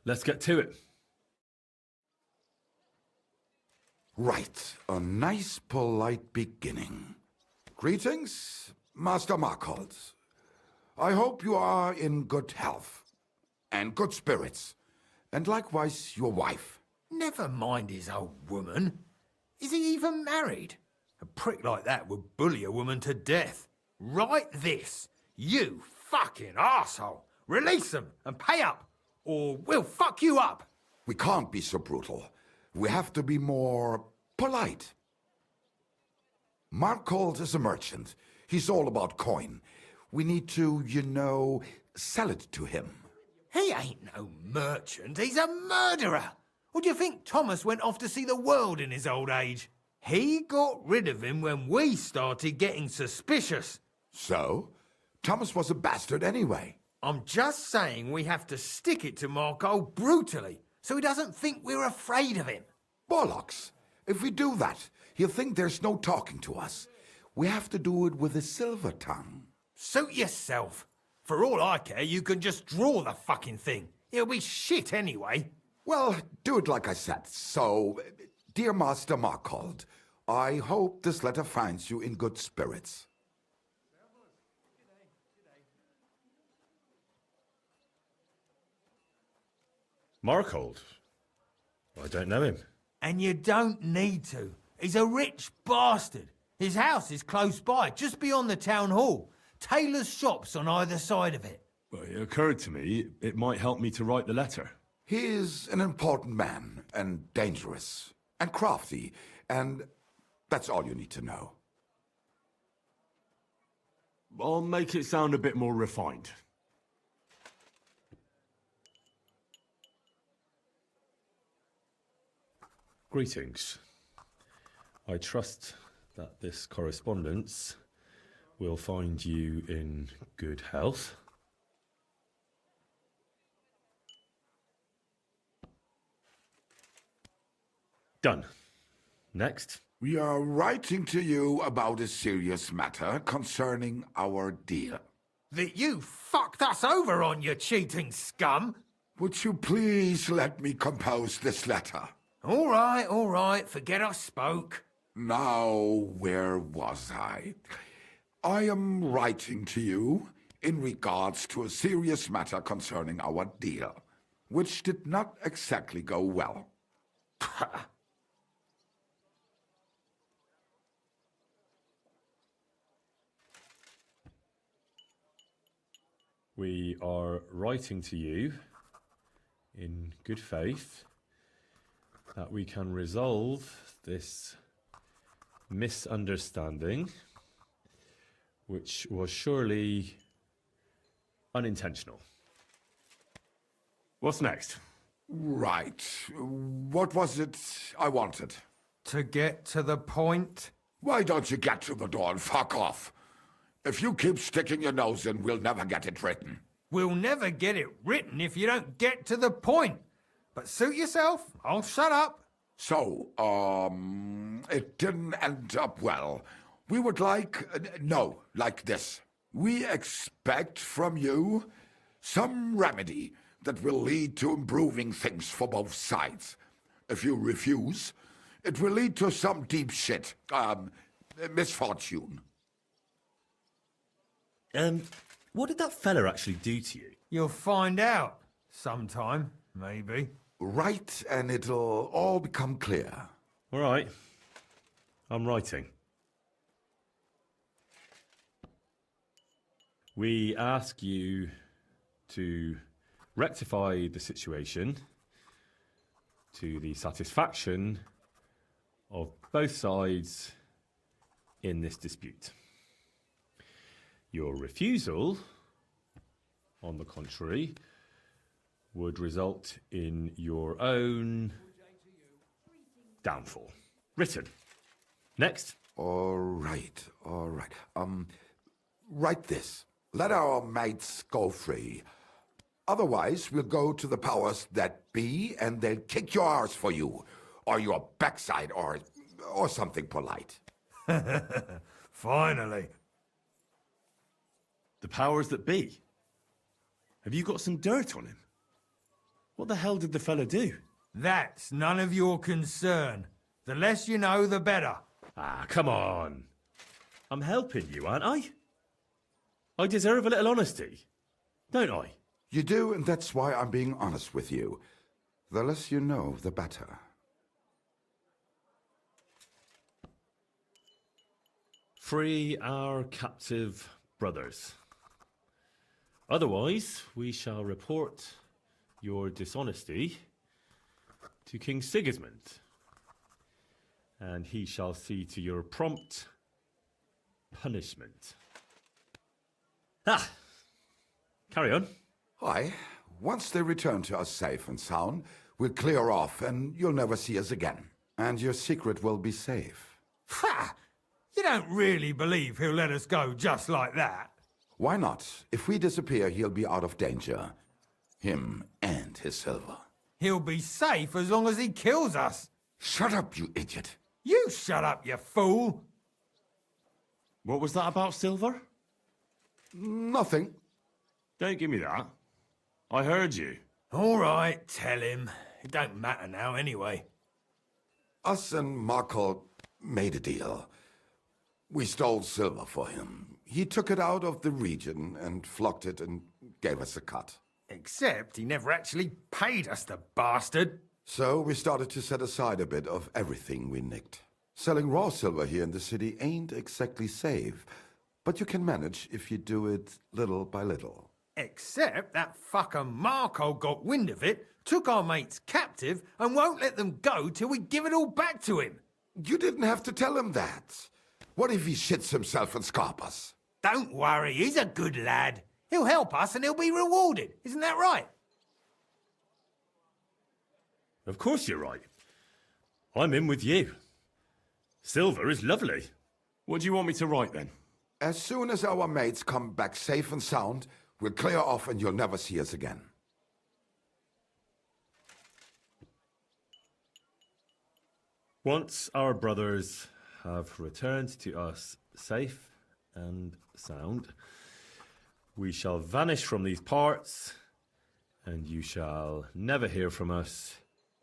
Let's get to it. Right. A nice, polite beginning. Greetings, Master Markhold. I hope you are in good health. And good spirits. And likewise, your wife. Never mind his old woman. Is he even married? A prick like that would bully a woman to death. Write this. You fucking arsehole. Release them and pay up, or we'll fuck you up. We can't be so brutal. We have to be more polite. Markhold is a merchant. He's all about coin. We need to, you know, sell it to him. He ain't no merchant, he's a murderer. Or do you think Thomas went off to see the world in his old age? He got rid of him when we started getting suspicious. So? Thomas was a bastard anyway. I'm just saying we have to stick it to Marco brutally, so he doesn't think we're afraid of him. Bollocks! If we do that, he'll think there's no talking to us. We have to do it with a silver tongue. Suit yourself. For all I care, you can just draw the fucking thing. It'll be shit anyway. Well, do it like I said. So, dear Master Markold, I hope this letter finds you in good spirits. Markold? I don't know him. And you don't need to. He's a rich bastard. His house is close by, just beyond the town hall. Tailor's shops on either side of it. Well, it occurred to me it might help me to write the letter. He is an important man, and dangerous, and crafty, and that's all you need to know. I'll make it sound a bit more refined. Greetings. I trust that this correspondence will find you in good health. Done. Next. We are writing to you about a serious matter concerning our deal. That you fucked us over on, you cheating scum! Would you please let me compose this letter? All right, forget I spoke. Now, where was I? I am writing to you in regards to a serious matter concerning our deal, which did not exactly go well. We are writing to you in good faith that we can resolve this misunderstanding, which was surely unintentional. What's next? Right. What was it I wanted? To get to the point? Why don't you get to the door and fuck off? If you keep sticking your nose in, we'll never get it written. We'll never get it written if you don't get to the point. But suit yourself, I'll shut up. So, it didn't end up well. We would like, like this. We expect from you some remedy that will lead to improving things for both sides. If you refuse, it will lead to some deep shit, misfortune. What did that fella actually do to you? You'll find out. Sometime, maybe. Write, and it'll all become clear. All right. I'm writing. We ask you to rectify the situation to the satisfaction of both sides in this dispute. Your refusal, on the contrary, would result in your own downfall. Written. Next. All right. Write this. Let our mates go free. Otherwise, we'll go to the powers that be, and they'll kick your arse for you, or your backside, or something polite. Finally. The powers that be? Have you got some dirt on him? What the hell did the fella do? That's none of your concern. The less you know, the better. Ah, come on. I'm helping you, aren't I? I deserve a little honesty, don't I? You do, and that's why I'm being honest with you. The less you know, the better. Free our captive brothers. Otherwise, we shall report your dishonesty to King Sigismund, and he shall see to your prompt punishment. Ah, carry on. Aye. Once they return to us safe and sound, we'll clear off and you'll never see us again. And your secret will be safe. Ha! You don't really believe he'll let us go just like that? Why not? If we disappear, he'll be out of danger. Him and his silver. He'll be safe as long as he kills us. Shut up, you idiot. You shut up, you fool. What was that about silver? Nothing. Don't give me that. I heard you. All right, tell him. It don't matter now anyway. Us and Markle made a deal. We stole silver for him. He took it out of the region and flocked it and gave us a cut. Except he never actually paid us, the bastard. So we started to set aside a bit of everything we nicked. Selling raw silver here in the city ain't exactly safe, but you can manage if you do it little by little. Except that fucker Marco got wind of it, took our mates captive, and won't let them go till we give it all back to him. You didn't have to tell him that. What if he shits himself and scarp us? Don't worry, he's a good lad. He'll help us and he'll be rewarded. Isn't that right? Of course you're right. I'm in with you. Silver is lovely. What do you want me to write then? As soon as our mates come back safe and sound, we'll clear off and you'll never see us again. Once our brothers have returned to us safe and sound, we shall vanish from these parts, and you shall never hear from us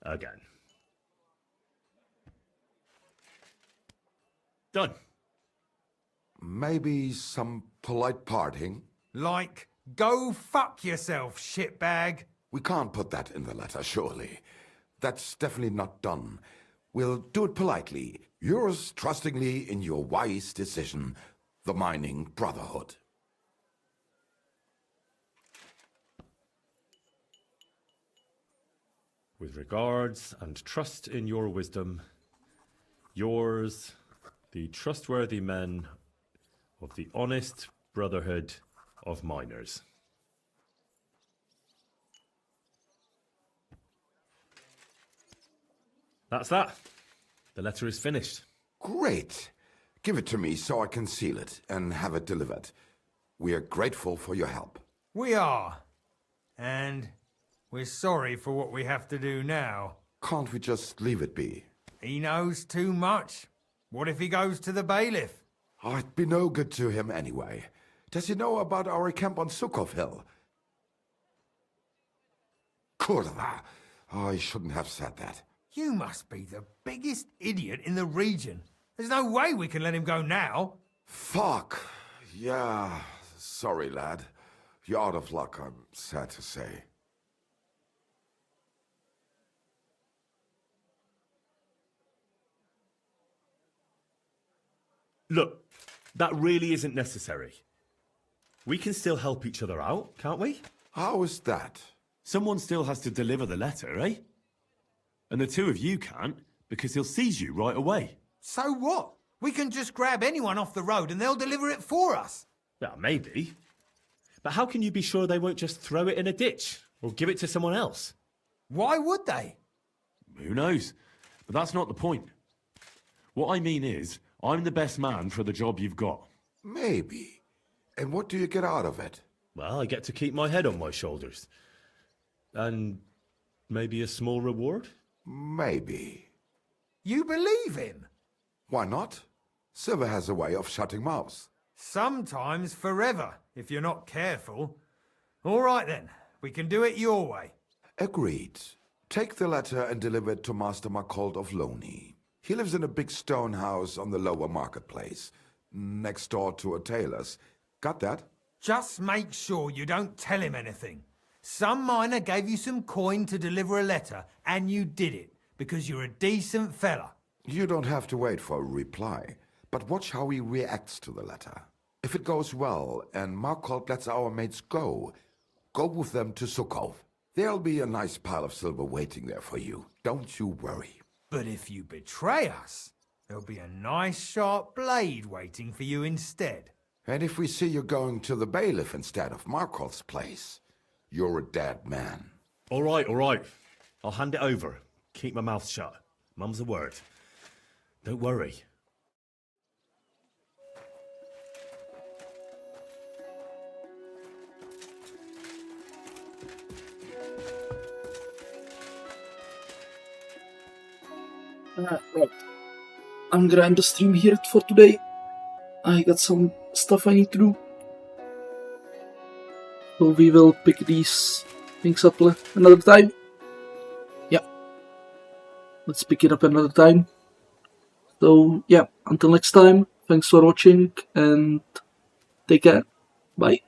again. Done. Maybe some polite parting? Like, go fuck yourself, shitbag. We can't put that in the letter, surely. That's definitely not done. We'll do it politely. Yours trustingly in your wise decision, the Mining Brotherhood. With regards and trust in your wisdom, yours, the trustworthy men of the honest Brotherhood of Miners. That's that. The letter is finished. Great. Give it to me so I can seal it and have it delivered. We are grateful for your help. We are. And we're sorry for what we have to do now. Can't we just leave it be? He knows too much. What if he goes to the bailiff? I'd be no good to him anyway. Does he know about our camp on Sukov Hill? Kurva. I shouldn't have said that. You must be the biggest idiot in the region. There's no way we can let him go now. Fuck. Yeah. Sorry, lad. You're out of luck, I'm sad to say. Look, that really isn't necessary. We can still help each other out, can't we? How is that? Someone still has to deliver the letter, eh? And the two of you can't, because he'll seize you right away. So what? We can just grab anyone off the road and they'll deliver it for us. Yeah, maybe. But how can you be sure they won't just throw it in a ditch or give it to someone else? Why would they? Who knows? But that's not the point. What I mean is, I'm the best man for the job you've got. Maybe. And what do you get out of it? Well, I get to keep my head on my shoulders. And maybe a small reward? Maybe. You believe him? Why not? Silver has a way of shutting mouths. Sometimes forever, if you're not careful. All right then, we can do it your way. Agreed. Take the letter and deliver it to Master Marcold of Loney. He lives in a big stone house on the lower marketplace, next door to a tailor's. Got that? Just make sure you don't tell him anything. Some miner gave you some coin to deliver a letter, and you did it, because you're a decent fella. You don't have to wait for a reply, but watch how he reacts to the letter. If it goes well, and Marcold lets our mates go with them to Sukov. There'll be a nice pile of silver waiting there for you. Don't you worry. But if you betray us, there'll be a nice sharp blade waiting for you instead. And if we see you going to the bailiff instead of Markol's place, you're a dead man. All right. I'll hand it over. Keep my mouth shut. Mum's a word. Don't worry. Right. I'm gonna end the stream here for today. I got some stuff I need to do. So we will pick these things up another time. Yeah. Let's pick it up another time. So yeah, until next time, thanks for watching and take care. Bye.